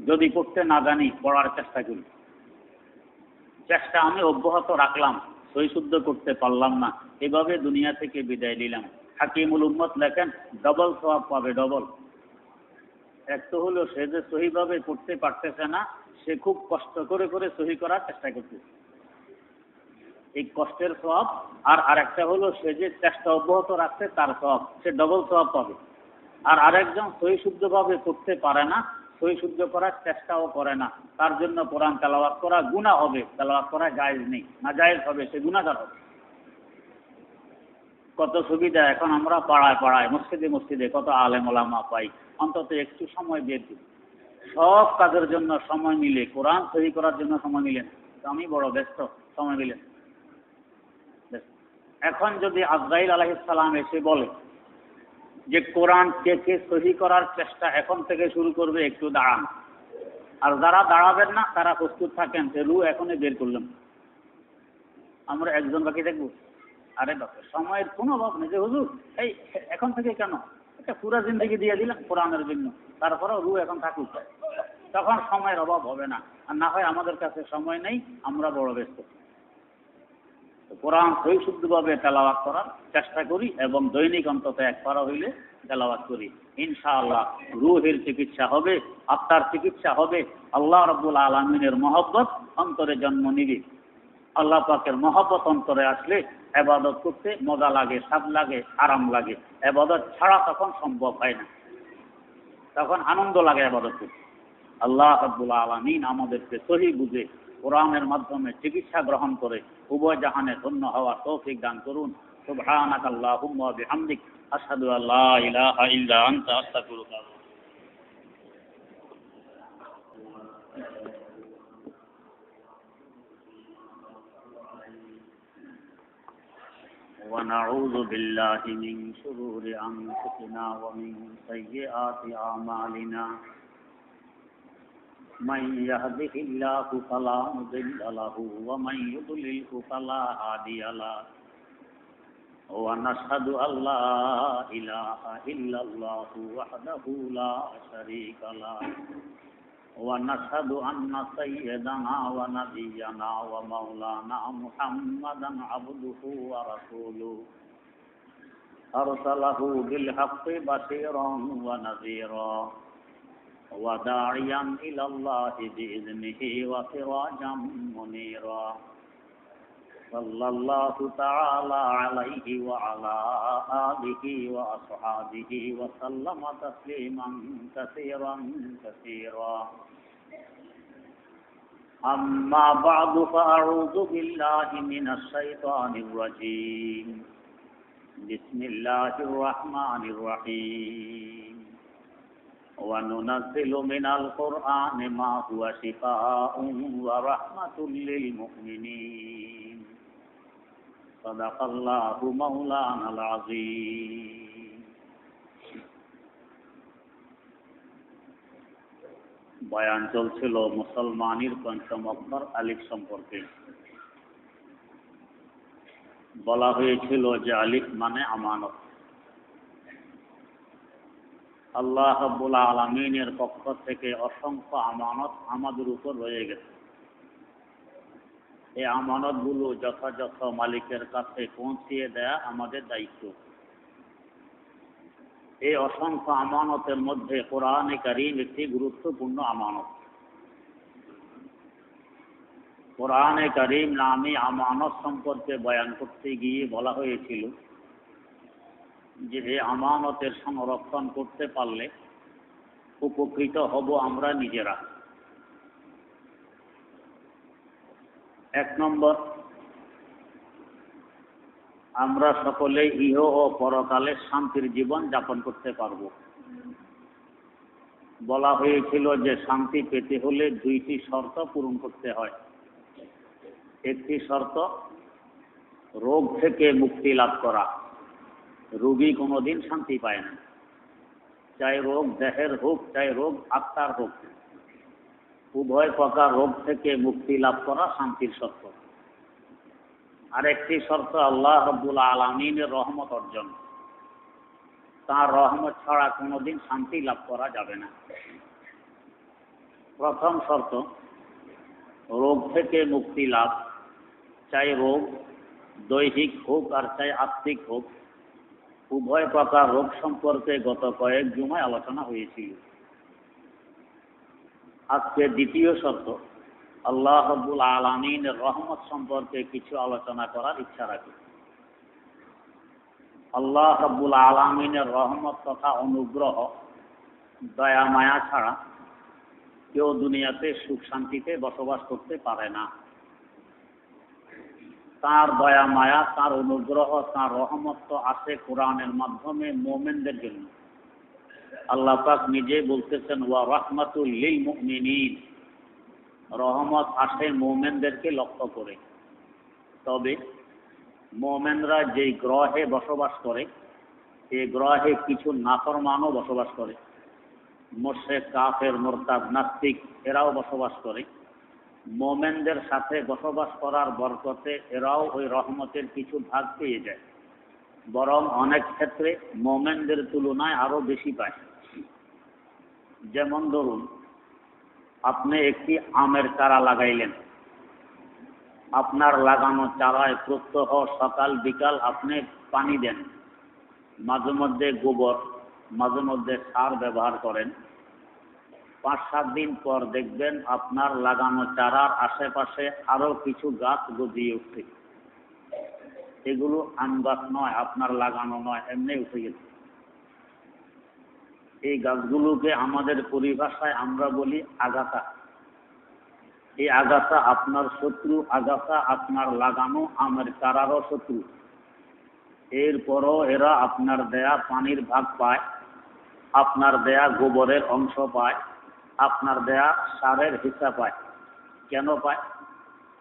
যদি পড়তে না জানি পড়ার চেষ্টা করি, চেষ্টা আমি অব্যাহত রাখলাম, সহি শুদ্ধ করতে পারলাম না, এভাবে দুনিয়া থেকে বিদায় নিলাম। হাকিমুল উম্মত লেখেন ডবল সওয়াব পাবে, ডবল। এক তো হলো সে যে সহিভাবে পড়তে পারতেছে না, সে খুব কষ্ট করে করে সহি করার চেষ্টা করতেছে, এই কষ্টের সওয়াব। আর আরেকটা হলো সে যে চেষ্টা অব্যাহত রাখছে তার সওয়াব, সে ডবল সওয়াব পাবে। আর আরেকজন সহি শুদ্ধভাবে করতে পারে না, সহি শুদ্ধ করার চেষ্টাও করে না, তার জন্য কোরআন তেলাওয়াত করা গুনাহ হবে, তেলাওয়াত করা জায়েজ নেই, নাজায়েজ হবে, সে গুনাহগার হবে। কত সুবিধা এখন আমরা পাড়ায় পাড়ায় মসজিদে মসজিদে কত আলেম ওলামা পাই। অন্তত একটু সময় বের দিন, সব কাজের জন্য সময় মিলে, কোরআন সহি করার জন্য সময় মিলেন। আমি বড় ব্যস্ত, সময় মিলেন। এখন যদি আজরাইল আলাইহিস সালাম এসে বলে যে কোরআন কে কে সহি করার চেষ্টা এখন থেকে শুরু করবে, একটু দাঁড়ান। আর যারা দাঁড়াবেন না তারা প্রস্তুত থাকেন, যে রু এখনই বের করলাম, আমরা একজন বাকি দেখবো। আরে বাবা, সময়ের কোনো অভাব নেই যে হুজুর এই এখন থেকে কেন, একটা পুরা জিন্দগি দিয়ে দিলাম কোরআনের জন্য, তারপরেও রু এখন থাকুক। তখন সময়ের অভাব হবে না। আর না হয় আমাদের কাছে সময় নেই, আমরা বড় ব্যস্ত। কোরআন সহি শুদ্ধভাবে তেলাওয়াত করার চেষ্টা করি এবং দৈনিক অন্তত এক পারা হইলে তেলাওয়াত করি। ইনশাআল্লাহ রুহের চিকিৎসা হবে, আত্মার চিকিৎসা হবে। আল্লাহ রাব্বুল আলামিনের মহব্বত অন্তরে জন্ম নিবে। আল্লাহ পাকের মহব্বত অন্তরে আসলে ইবাদত করতে মজা লাগে, স্বাদ লাগে, আরাম লাগে। ইবাদত ছাড়া তখন সম্ভব হয় না, তখন আনন্দ লাগে ইবাদত করতে। আল্লাহ রাব্বুল আলামিন আমাদেরকে সহি বুঝে কোরআনের মাধ্যমে চিকিৎসা গ্রহণ করে উভয় জাহানে ধন্য হওয়ার তৌফিক দান করুন। সুবহানাকা আল্লাহুম্মা ওয়া বিহামদিক, আশহাদু আল্লা ইলাহা ইল্লা আনতা, আস্তাগফিরুকা। ونعوذ بالله من شرور أنفسنا ومن سيئات أعمالنا، من يهده الله فلا مضل له ومن يضلله فلا هادي له، ونشهد أن لا إله إلا الله وحده لا شريك له، ونشهد أن سيدنا ونبينا ومولانا محمدا عبده ورسوله، أرسله بالحق بشيرا ونذيرا وداعيا إلى الله بإذنه وسراجا منيرا، সাল্লাল্লাহু তাআলা আলাইহি ওয়া আলা আলিহি ওয়া আসহাবিহি ওয়া সাল্লামা তাসলিমান কাসীরান কাসীরা। আম্মা বা'দু ফাআউযু বিল্লাহি মিনাশ শাইতানির রাজীম। বিসমিল্লাহির রাহমানির রাহিম। ওয়া নুনাজ্জিলু মিনাল কুরআনি মা হুয়া শিফাa'un ওয়া রাহমাতুল লিল মুমিনিন। সাদাকাল্লাহু মাওলানাল আযীম। বয়ান চলছিল মুসলমানের পঞ্চম অক্ষর আলিফ সম্পর্কে। বলা হয়েছিল যে আলিফ মানে আমানত। আল্লাহ রাব্বুল আলামিনের পক্ষ থেকে অসংখ্য আমানত আমাদের উপর রয়ে গেছে। এই আমানতগুলো যথাযথ মালিকের কাছে পৌঁছিয়ে দেয়া আমাদের দায়িত্ব। এই অসংখ্য আমানতের মধ্যে কোরআনে কারীম একটি গুরুত্বপূর্ণ আমানত। কোরআনে কারীম নামে আমানত সম্পর্কে বয়ান করতে গিয়ে বলা হয়েছিল যে এই আমানতের সংরক্ষণ করতে পারলে উপকৃত হব আমরা নিজেরা। এক নম্বর, আমরা সকলে ইহ ও পরকালে শান্তির জীবন যাপন করতে পারব। বলা হয়েছিল যে শান্তি পেতে হলে দুইটি শর্ত পূরণ করতে হয়। একটি শর্ত রোগ থেকে মুক্তি লাভ করা। রোগী কোনোদিন শান্তি পায় না, চাই রোগ দেহের হোক চাই রোগ আত্মার হোক। উভয় প্রকার রোগ থেকে মুক্তি লাভ করা শান্তির শর্ত। আরেকটি শর্ত আল্লাহ রাব্বুল আলামিনের রহমত অর্জন। তার রহমত ছাড়া কোনোদিন শান্তি লাভ করা যাবে না। প্রথম শর্ত রোগ থেকে মুক্তি লাভ, চাই রোগ দৈহিক হোক আর চাই আত্মিক হোক। উভয় প্রকার রোগ সম্পর্কে গত কয়েক জুমায় আলোচনা হয়েছিল। আজকে দ্বিতীয় শর্ত, আল্লাহ রাব্বুল আলামিনের রহমত সম্পর্কে কিছু আলোচনা করার ইচ্ছা রাখি। আল্লাহ রাব্বুল আলামিনের রহমত তথা অনুগ্রহ, দয়া মায়া ছাড়া কেউ দুনিয়াতে সুখ শান্তিতে বসবাস করতে পারে না। তার দয়া মায়া, তার অনুগ্রহ, তার রহমত তো আসে কোরআনের মাধ্যমে মুমিনদের জন্য। আল্লাহ পাক নিজে বলতেছেন ওয়া রাহমাতুল লিল মুমিনিন। রহমত আসে মুমিনদেরকে লক্ষ্য করে। তবে মুমিনরা যেই গ্রহে বসবাস করে এই গ্রহে কিছু নাফরমানও বসবাস করে। মুশরিক, কাফের, মুরতাদ, নাস্তিক এরাও বসবাস করে। মুমিনদের সাথে বসবাস করার বরকতে এরাও ওই রহমতের কিছু ভাগ পেয়ে যায়, বরং অনেক ক্ষেত্রে মুমিনদের তুলনায় আরো বেশি পায়। যেমন ধরুন, আপনি একটি আমের চারা লাগাইলেন। আপনার লাগানো চারায় প্রত্যহ সকাল বিকাল আপনি পানি দেন, মাঝে মধ্যে গোবর, মাঝে মধ্যে সার ব্যবহার করেন। 5-7 দিন পর দেখবেন আপনার লাগানো চারার আশেপাশে আরো কিছু গাছ গজিয়ে উঠছে। এগুলো আম গাছ নয়, আপনার লাগানো নয়, এমনি উঠে গেছে। এই গাছগুলোকে আমাদের পরিভাষায় আমরা বলি আগাছা। এই আগাছা আপনার শত্রু, আগাছা আপনার লাগানো আমের চারারও শত্রু। এরপরও এরা আপনার দেয়া পানির ভাগ পায়, আপনার দেয়া গোবরের অংশ পায়, আপনার দেয়া সারের হিস্সা পায়। কেন পায়?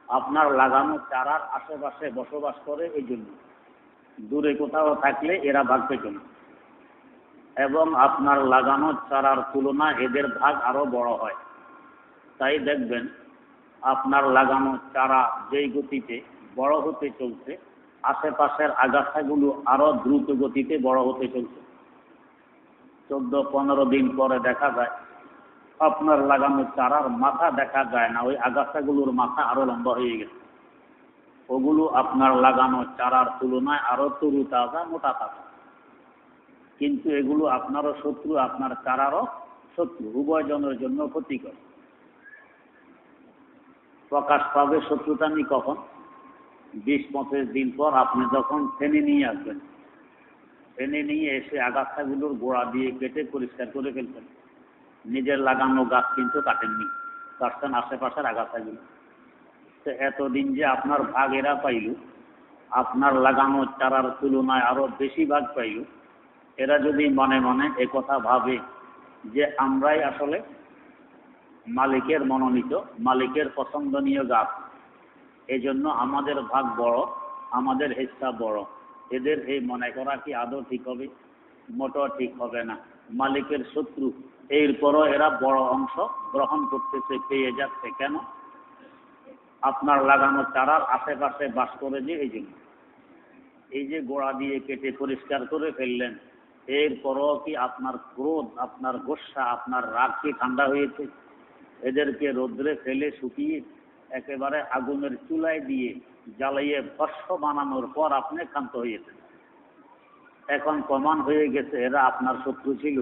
আপনার লাগানো চারার আশেপাশে বসবাস করে এই জন্য। দূরে কোথাও থাকলে এরা ভাগ পেত না। এবং আপনার লাগানো চারার তুলনায় এদের ভাগ আরো বড় হয়। তাই দেখবেন আপনার লাগানো চারা যেই গতিতে বড় হতে চলছে, আশেপাশের আগাছাগুলো আরো দ্রুত গতিতে বড় হতে চলছে। 14-15 দিন পরে দেখা যায় আপনার লাগানো চারার মাথা দেখা যায় না, ওই আগাছাগুলোর মাথা আরো লম্বা হয়ে গেছে। ওগুলো আপনার লাগানো চারার তুলনায় আরো তরু তাজা, মোটা তাজা। কিন্তু এগুলো আপনারও শত্রু, আপনার চারারও শত্রু, উভয়জনের জন্য ক্ষতিকর। প্রকাশ পাবে শত্রুতামি কখন? 20-25 দিন পর আপনি যখন ফেনে নিয়ে আসবেন, ফেনে নিয়ে এসে আগাছাগুলোর গোড়া দিয়ে কেটে পরিষ্কার করে ফেলবেন। নিজের লাগানো গাছ কিন্তু কাটেননি, কাটছেন আশেপাশের আগাছাগুলো। তো এতদিন যে আপনার ভাগ এরা পাইল, আপনার লাগানো চারার তুলনায় আরো বেশি ভাগ পাইল, এরা যদি মনে মনে একথা ভাবে যে আমরাই আসলে মালিকের মনোনীত, মালিকের পছন্দনীয় গাছ, এজন্য আমাদের ভাগ বড়, আমাদের হিস্সা বড়, এদের এই মনে করা কি আদৌ ঠিক হবে? মোটেও ঠিক হবে না। মালিকের শত্রু, এরপরও এরা বড় অংশ গ্রহণ করতেছে, পেয়ে যাচ্ছে। কেন? আপনার লাগানো চারার আশেপাশে বাস করে যে, এই জন্য। এই যে গোড়া দিয়ে কেটে পরিষ্কার করে ফেললেন, এরপরও কি আপনার ক্রোধ, আপনার গোস্বা, আপনার রাগ কি ঠান্ডা হয়েছে? এদেরকে রোদ্রে ফেলে শুকিয়ে একেবারে আগুনের চুলায় দিয়ে জ্বালিয়ে ভস্ম বানানোর পর আপনি ক্ষান্ত হয়েছেন। এখন প্রমাণ হয়ে গেছে এরা আপনার শত্রু ছিল,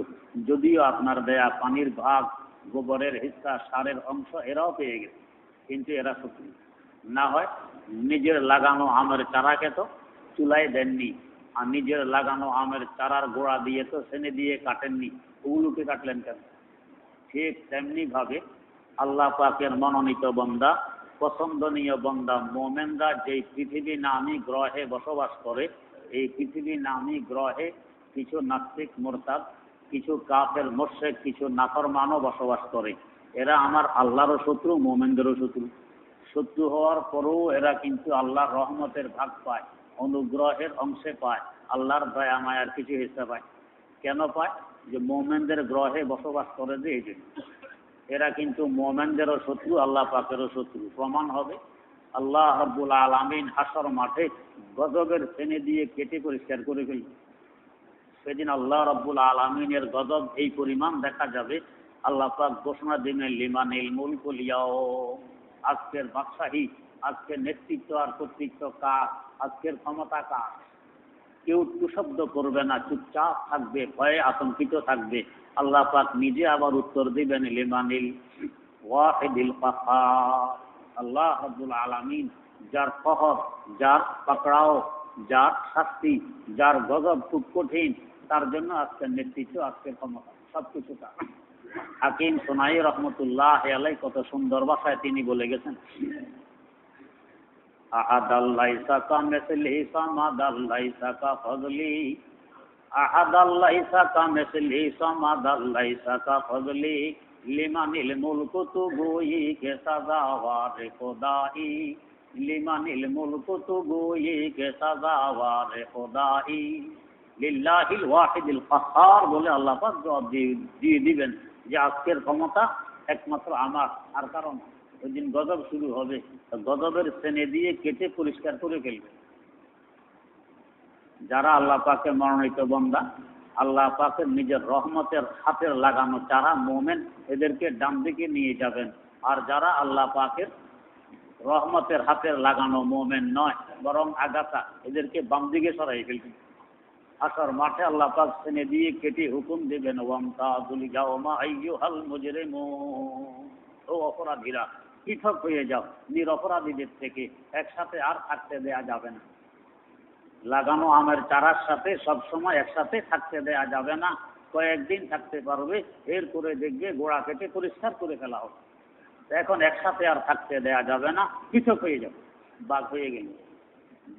যদিও আপনার দেয়া পানির ভাগ, গোবরের হিস্সা, সারের অংশ এরাও পেয়ে গেছে, কিন্তু এরা শত্রু। না হয় নিজের লাগানো আমের চারাকে তো চুলায় দেননি, আর নিজের লাগানো আমের চারার গোড়া দিয়ে তো সেনে দিয়ে কাটেননি, ওগুলোকে কাটলেন কেন? ঠিক তেমনি ভাবে আল্লাহ পাকের মনোনীত বান্দা, পছন্দনীয় বান্দা মোমেনরা যেই পৃথিবী নামী গ্রহে বসবাস করে, এই পৃথিবী নামী গ্রহে কিছু নাস্তিক মুরতাদ, কিছু কাফের মুশরিক, কিছু নাফরমানও বসবাস করে। এরা আমার আল্লাহরও শত্রু, মোমেনদেরও শত্রু। শত্রু হওয়ার পরেও এরা কিন্তু আল্লাহর রহমতের ভাগ পায়, অনুগ্রহের অংশে পায়, আল্লাহর দয়া মায়ার কিছু হিস্সা পায়। কেন পায়? যে মোমেনদের গ্রহে বসবাস করে, যে এই জন্য। এরা কিন্তু মোমেনদেরও শত্রু, আল্লাহ পাকেরও শত্রু। প্রমাণ হবে আল্লাহ রাব্বুল আলামিন হাসর মাঠে গজবের শ্রেণী দিয়ে কেটে পরিষ্কার করে ফেলবে। সেদিন আল্লাহ রাব্বুল আলামিনের গজব এই পরিমাণ দেখা যাবে, আল্লাহ পাক ঘোষণা দিবেন, লিমানিল মুলকুল ইয়াউম, আজকের বাদশাহী, আজকের নেতৃত্ব আর কর্তৃত্ব কার, আজকের ক্ষমতা কার। কেউ শব্দ করবে না, চুপচাপ থাকবে, ভয়ে আতঙ্কিত থাকবে। আল্লাহ পাক নিজে আবার উত্তর দিবেন, লিমানিল ওয়াহিদিল কাহ্হার, আল্লাহ রাব্বুল আলামিন যার কহর, যার পাকড়াও, যার শাস্তি, যার গজব খুব কঠিন, তার জন্য আজকের নেতৃত্ব, আজকের ক্ষমতা, সবকিছু তার। হাকিম সোনাই রহমতুল্লাহ আলাইহি কত সুন্দর ভাষায় তিনি বলে গেছেন, আহাদাল লাইসা কামিসলিহি সামাদাল লাইসা কাফযলি, আহাদাল লাইসা কামিসলিহি সামাদাল লাইসা কাফযলি, লিমানিল মুলকু তুগুই কে সাজাওয়ারে খোদাই, লিমানিল মুলকু তুগুই কে সাজাওয়ারে খোদাই, লিল্লাহিল ওয়াহিদিল কাহ্হার বলে আল্লাহ পাক জবাব দিয়ে দিবেন যে আজকের ক্ষমতা একমাত্র আমার, আর কারণ। ওই দিন গজব শুরু হবে, গজবের শ্রেণী দিয়ে কেটে পরিষ্কার করে ফেলবে। যারা আল্লাহ পাকের মনোনীত বান্দা, আল্লাহ পাকের নিজের রহমতের হাতের লাগানো চারা মোমেন, এদেরকে ডান দিকে নিয়ে যাবেন। আর যারা আল্লাহ পাকের রহমতের হাতের লাগানো মোমেন নয়, বরং আগাছা, এদেরকে বাম দিকে সরাই ফেলবেন। হাসর মাঠে আল্লাহ পাক শ্রেণী দিয়ে কেটে হুকুম দেবেন, ওয়ামতাজুল ইয়াওমা আইয়ুহাল মুজরিমুন, ও অপরাধীরা পৃথক হয়ে যাও নিরপরাধীদের থেকে, একসাথে আর থাকতে দেয়া যাবে না। লাগানো আমের চারার সাথে সবসময় একসাথে থাকতে দেয়া যাবে না, কয়েকদিন থাকতে পারবে, এরপরে দেখবে গোড়া কেটে পরিষ্কার করে ফেলা হবে। এখন একসাথে আর থাকতে দেয়া যাবে না, পৃথক হয়ে যাবে। বাঘ হয়ে গেল।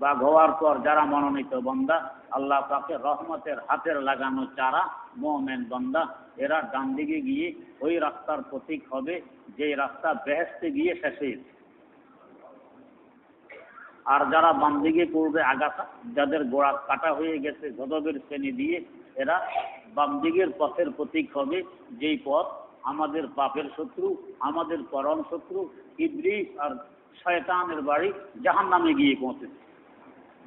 বাঘ হওয়ার পর যারা মনোনীত বান্দা, আল্লাহ পাকের রহমতের হাতের লাগানো চারা মুমিন বান্দা, এরা ডান দিকে গিয়ে ওই রাস্তার প্রতীক হবে যে রাস্তা বেহেশতে গিয়ে শেষ হয়েছে। আর যারা বাম দিকে পড়বে আগাছা, যাদের গোড়া কাটা হয়ে গেছে গজবের শ্রেণী দিয়ে, এরা বাম দিকের পথের প্রতীক হবে, যেই পথ আমাদের পাপের শত্রু, আমাদের পরম শত্রু ইবলিস আর শয়তানের বাড়ি জাহান্নামে গিয়ে পৌঁছেছে।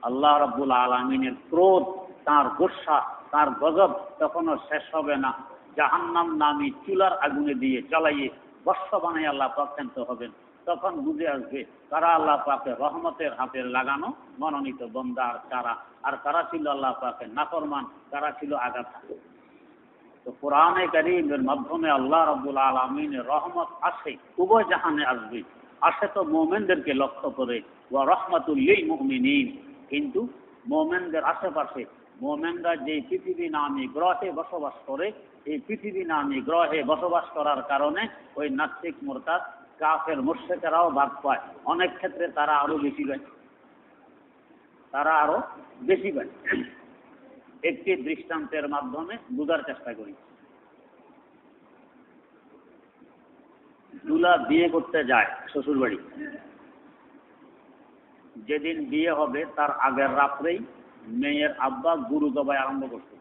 আল্লাহ রাব্বুল আলামিনের ক্রোধ, তার গোস্বা, তার গজব তখনও শেষ হবে না। জাহান্নাম নামী চুলার আগুনে দিয়ে জ্বালাইয়ে বর্ষ বানাই আল্লাহ পাক শান্ত হবেন। তখন বুঝে আসবে কারা আল্লাহ পাকের রহমতের হাতের লাগানো মনোনীত বান্দা আর কারা, আর কারা ছিল আল্লাহ পাকের নাফরমান, কারা ছিল আগাছা। তো কোরআনে কারীমের মাধ্যমে আল্লাহ রাব্বুল আলামিনের রহমত আসে, উভয় জাহানে আসবে। আসে তো মোমেনদেরকে লক্ষ্য করে, ওয়া রাহমাতুল লিল মুমিনিন। কিন্তু মোমেনদের আশেপাশে মোমেনরা যে পৃথিবী নামী গ্রহে বসবাস করে, এই পৃথিবী নামী গ্রহে বসবাস করার কারণে ওই নাস্তিক মুরতাদ কাফের মুশরিকরাও ভাগ পায়। অনেক ক্ষেত্রে তারা আরো বেশি পায়, একটি দৃষ্টান্তের মাধ্যমে বোঝার চেষ্টা করি। দুলা বিয়ে করতে যায় শ্বশুর বাড়ি। যেদিন বিয়ে হবে তার আগের রাত্রেই মেয়ের আব্বা গরু জবাই আরম্ভ করছে।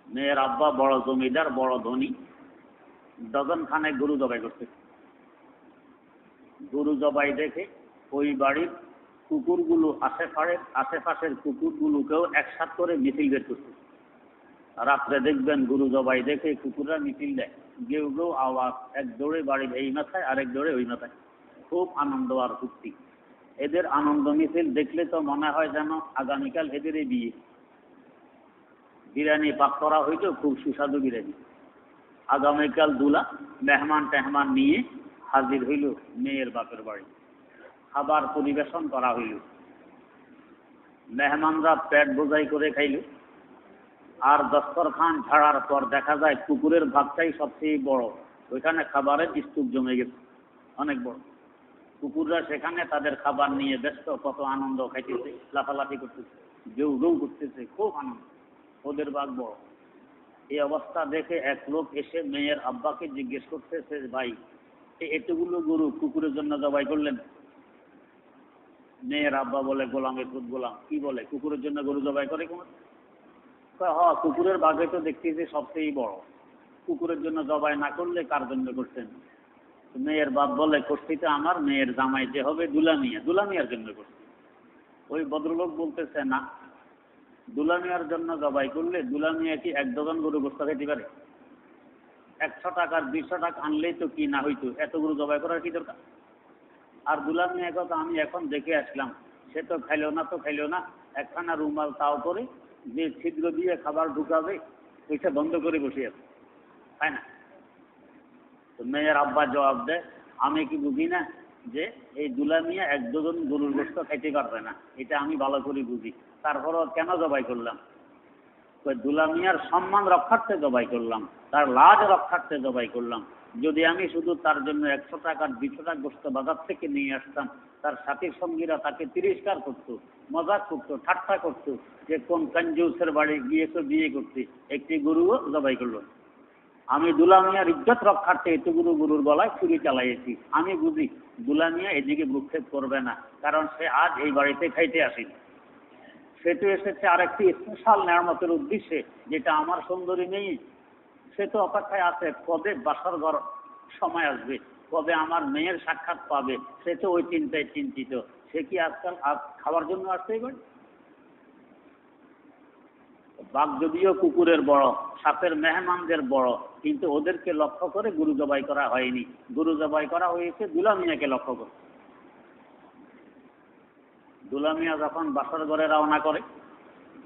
মেয়ের আব্বা বড় জমিদার, বড় ধনী, ডজন খানে গরু জবাই করছে। গরু জবাই দেখে ওই বাড়ির কুকুরগুলো আশেপাশের কুকুরগুলোকেও একসাথ করে মিছিল বের করছে। রাত্রে দেখবেন গরু জবাই দেখে কুকুররা মিছিল দেয়, কেউ কেউ আওয়াজ, এক দৌড়ে বাড়ির এই মাথায়, আরেক দৌড়ে ওই মাথায়। খুব আনন্দ আর ফুর্তি। এদের আনন্দ মিছিল দেখলে তো মনে হয় যেন আগামীকাল এদেরই বিয়ে। বিরিয়ানি পাক করা হইতো, খুব সুস্বাদু বিরিয়ানি। আগামীকাল দুলা মেহমান টেহমান নিয়ে হাজির হইল মেয়ের বাপের বাড়ি। খাবার পরিবেশন করা হইল। মেহমানরা পেট বোঝাই করে খাইল। আর দস্তরখান ঝাড়ার পর দেখা যায় কুকুরের ভাগটাই সবচেয়ে বড়। ওইখানে খাবারের স্তূপ জমে গেছে, অনেক বড়। কুকুররা সেখানে তাদের খাবার নিয়ে ব্যস্ত, কত আনন্দ খাইতেছে, লাফালাফি করতেছে, গেউ গেউ করতেছে, খুব আনন্দ, ওদের ভাগ বড়। এই অবস্থা দেখে এক লোক এসে মেয়ের আব্বাকে জিজ্ঞেস করতেছে, ভাই এতগুলো গরু কুকুরের জন্য জবাই করলেন? মেয়ের আব্বা বলে, গোলামের পুত গোলাম। কি বলে, কুকুরের জন্য গরু জবাই করে কোন? হ্যাঁ, কুকুরের বাঘে তো দেখতেছি সবচেয়ে বড়, কুকুরের জন্য জবাই না করলে কার জন্য করছেন? মেয়ের বাপ বলে, করছি তো আমার মেয়ের জামাই যে হবে দুলামিয়ার জন্য করছি। ওই ভদ্রলোক বলতেছে, না, দুলামিয়ার জন্য জবাই করলে দুলামিয়া কি এক ডজন গরু গোস্ত খেতে পারে? 100 টাকার 200 টাকা আনলেই তো কি না হইতো, এত গরু জবাই করার কি দরকার? আর দুলামিয়া কথা আমি এখন দেখে আসলাম, সে তো খাইলো না, একখানা রুমাল তাও করে যে ছিদ্র দিয়ে খাবার ঢুকাবে ওইটা বন্ধ করে বসে আছে, তাই না? তো মেয়ের আব্বা জবাব দেয়, আমি কি বুঝি না যে এই দুলামিয়া এক ডজন গরুর গোস্ত খাইতে পারবে না? এটা আমি ভালো করে বুঝি। তারপরও কেন জবাই করলাম? দুলামিয়ার সম্মান রক্ষার্থে জবাই করলাম, তার লাজ রক্ষার্থে জবাই করলাম। যদি আমি শুধু তার জন্য 100 টাকার 200 টাকা গোস্ত বাজার থেকে নিয়ে আসতাম, তার সাথী সঙ্গীরা তাকে তিরস্কার করতো, মজাক করতো, ঠাট্টা করতো, যে কোন কঞ্জুসের বাড়ি গিয়েছো বিয়ে করতে, একটি গরুও জবাই করলো। আমি দুলামিয়ার ইজ্জত রক্ষার্থে এতগুলো গরুর গলায় ছুরি চালাইছি। আমি বুঝি দুলামিয়া এদিকে ভ্রুক্ষেপ করবে না, কারণ সে আজ এই বাড়িতে খাইতে আসেনি। সে তো এসেছে আরেকটি স্পেশাল নেয়ামতের উদ্দেশ্যে, যেটা আমার সুন্দরী নেই। সে তো অপেক্ষায় আছে কবে বাসার ঘর সময় আসবে, কবে আমার মেয়ের সাক্ষাৎ পাবে। সে তো ওই চিন্তায় চিন্তিত। সে কি আজকাল খাওয়ার জন্য আসতে পারে? বাঘ যদিও কুকুরের বড়, সাপের মেহমানদের বড়, কিন্তু ওদেরকে লক্ষ্য করে গরু জবাই করা হয়নি। গরু জবাই করা হয়েছে দুলামিয়াকে লক্ষ্য করে। দুলামিয়া যখন বাসার ঘরে রওনা করে,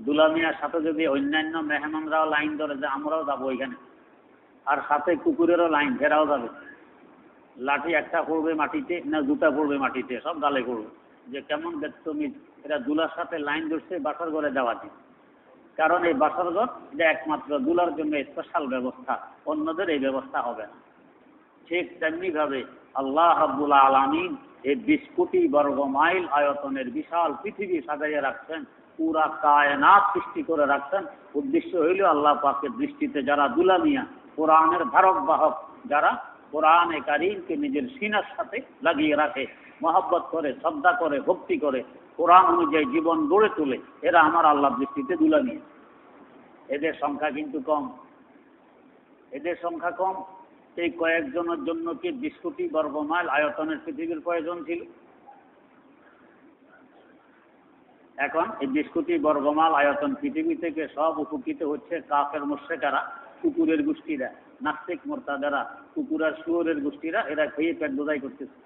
দুলামিয়ার সাথে যদি অন্যান্য মেহমানরাও লাইন ধরে যে আমরাও যাবো ওইখানে, আর সাথে কুকুরেরও লাইন, ফেরাও যাবে। লাঠি একটা পড়বে মাটিতে, না জুতা পড়বে মাটিতে, সব গালে পড়বে, যে কেমন বেদতমিজ, এরা দুলার সাথে লাইন ধরছে বাসার ঘরে যাওয়াতে। কারণ এই বাসার ঘর এটা একমাত্র দুলার জন্য স্পেশাল ব্যবস্থা, অন্যদের এই ব্যবস্থা হবে না। ঠিক তেমনি ভাবে আল্লাহ রাব্বুল আলামিন এই 20 কোটি বর্গ মাইল আয়তনের বিশাল পৃথিবী সাজাইয়া রাখছেন, পুরা কায়নাত সৃষ্টি করে রাখছেন। উদ্দেশ্য হইল আল্লাহ পাকের দৃষ্টিতে যারা দুলামিয়া, কোরআনের ধারক বাহক, যারা কোরআনে কারীমকে নিজের সিনার সাথে লাগিয়ে রাখে, মহব্বত করে, শ্রদ্ধা করে, ভক্তি করে, কোরআন অনুযায়ী জীবন গড়ে তোলে, এরা আমার আল্লাহর দৃষ্টিতে দুলামিয়া। এদের সংখ্যা কিন্তু কম। এই কয়েকজনের জন্য কি 20 কোটি বর্গ মাইল আয়তনের পৃথিবীর প্রয়োজন ছিল? এখন এই 20 কোটি বর্গ মাইল আয়তন পৃথিবী থেকে সব উপকৃত হচ্ছে কাফের মুশরিকরা, কুকুরের গোষ্ঠীরা, নাস্তিক মুরতাদেরা, কুকুর আর শুয়োরের গোষ্ঠীরা, এরা খেয়ে পেট বোঝাই করতেছে।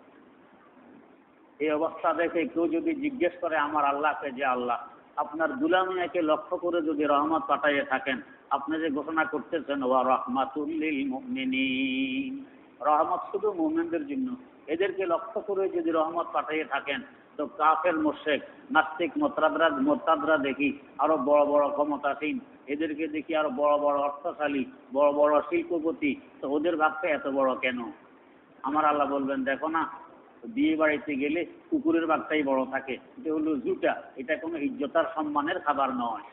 এই অবস্থা দেখে কেউ যদি জিজ্ঞেস করে আমার আল্লাহকে, যে আল্লাহ আপনার দুলামিয়াকে লক্ষ্য করে যদি রহমত পাঠাইয়ে থাকেন, আপনি যে ঘোষণা করতেছেন ওয়া রাহমাতুল লিল মুমিনিন, রহমত শুধু মুমিনদের জন্য। এদেরকে লক্ষ্য করে যদি রহমত পাঠিয়ে থাকেন, তো কাফের মুশরিক নাস্তিক মোরতাদরা দেখি আরো বড় বড় ক্ষমতাসীন, এদেরকে দেখি আরো বড় বড় অর্থশালী, বড় বড় শিল্পপতি, তো ওদের ভাগটা এত বড় কেন? আমার আল্লাহ বলবেন, দেখো না, বিয়ে বাড়িতে গেলে কুকুরের ভাগটাই বড় থাকে, এটা হলো জুটা, এটা কোনো ইজ্জতার সম্মানের খাবার নয়।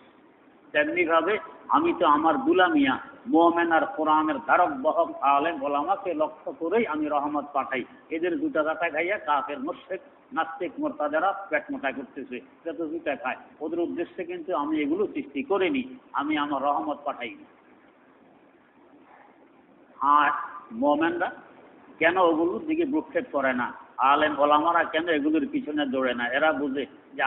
তেমনি ভাবে আমি তো আমার দুলামিয়া মুমিন আর কোরআনের ধারক বাহক আলেম ওলামাকে লক্ষ্য করেই আমি রহমত পাঠাই। এদের দুটা কাটা খাইয়া কাফের মুশরিক নাস্তিক মোরতাদেরা পেট মোটা করতেছে, এটা তো দুটা খায়। ওদের উদ্দেশ্যে কিন্তু আমি এগুলো সৃষ্টি করিনি, আমি আমার রহমত পাঠাইনি। আর মুমিনরা কেন ওগুলোর দিকে ভ্রুক্ষেপ করে না? আলেম ওলামারা কেন এগুলোর পিছনে দৌড়ে না? এরা বুঝে যে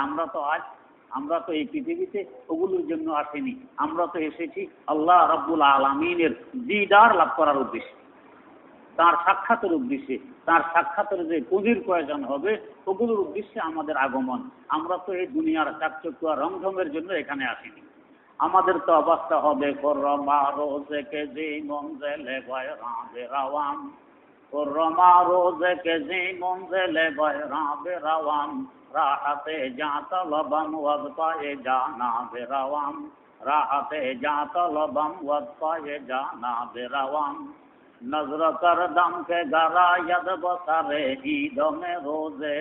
আমরা তো এই পৃথিবীতে ওগুলোর জন্য আসিনি, আমরা তো এসেছি আল্লাহ রাব্বুল আলামিনের দিদার লাভ করার উদ্দেশ্যে, তার সাক্ষাতের উদ্দেশ্যে। তার সাক্ষাতের যে পুঁজির প্রয়োজন হবে ওগুলোর উদ্দেশ্যে আমাদের আগমন। আমরা তো এই দুনিয়ার চাকচক্য আর রংঢঙের জন্য এখানে আসিনি। আমাদের তো অবস্থা হবে রমা রোজে কে যে মঞ্জেলে রাওয়াম, রমা রোজে কে যে মঞ্জেলে রাওয়াম, রাহাতে যা তলবম ওয়াজ পায়ে জানা বেরাওয়াম, রাহাতে যা তলবম ওয়াজ পায়ে জানা বেরাওয়াম, নজর কর দম के गरा यद बसरे ईद में रोजे,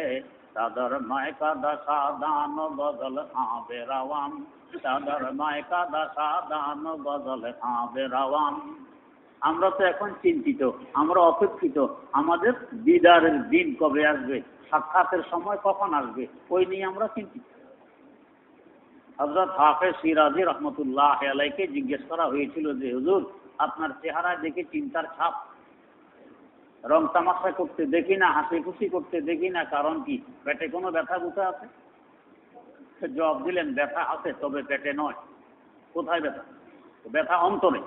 सदर माय का दशा दान बदल हाँ बेरावाम, सदर माय का दशा दान बदल हाँ बेरावाम। আমরা তো এখন চিন্তিত, আমরা অপেক্ষিত, আমাদের দিদারের দিন কবে আসবে, সাক্ষাতের সময় কখন আসবে, ওই নিয়ে আমরা চিন্তিত। হযরত হাফেজ শিরাজি রহমতুল্লাহ আলাইকে জিজ্ঞেস করা হয়েছিল যে হুজুর, আপনার চেহারা দেখে চিন্তার ছাপ, রং তামাশা করতে দেখি না, হাসি খুশি করতে দেখি না, কারণ কি? পেটে কোনো ব্যথা বুথা আছে? জবাব দিলেন, ব্যথা আছে, তবে পেটে নয়। কোথায় ব্যথা? ব্যথা অন্তরে।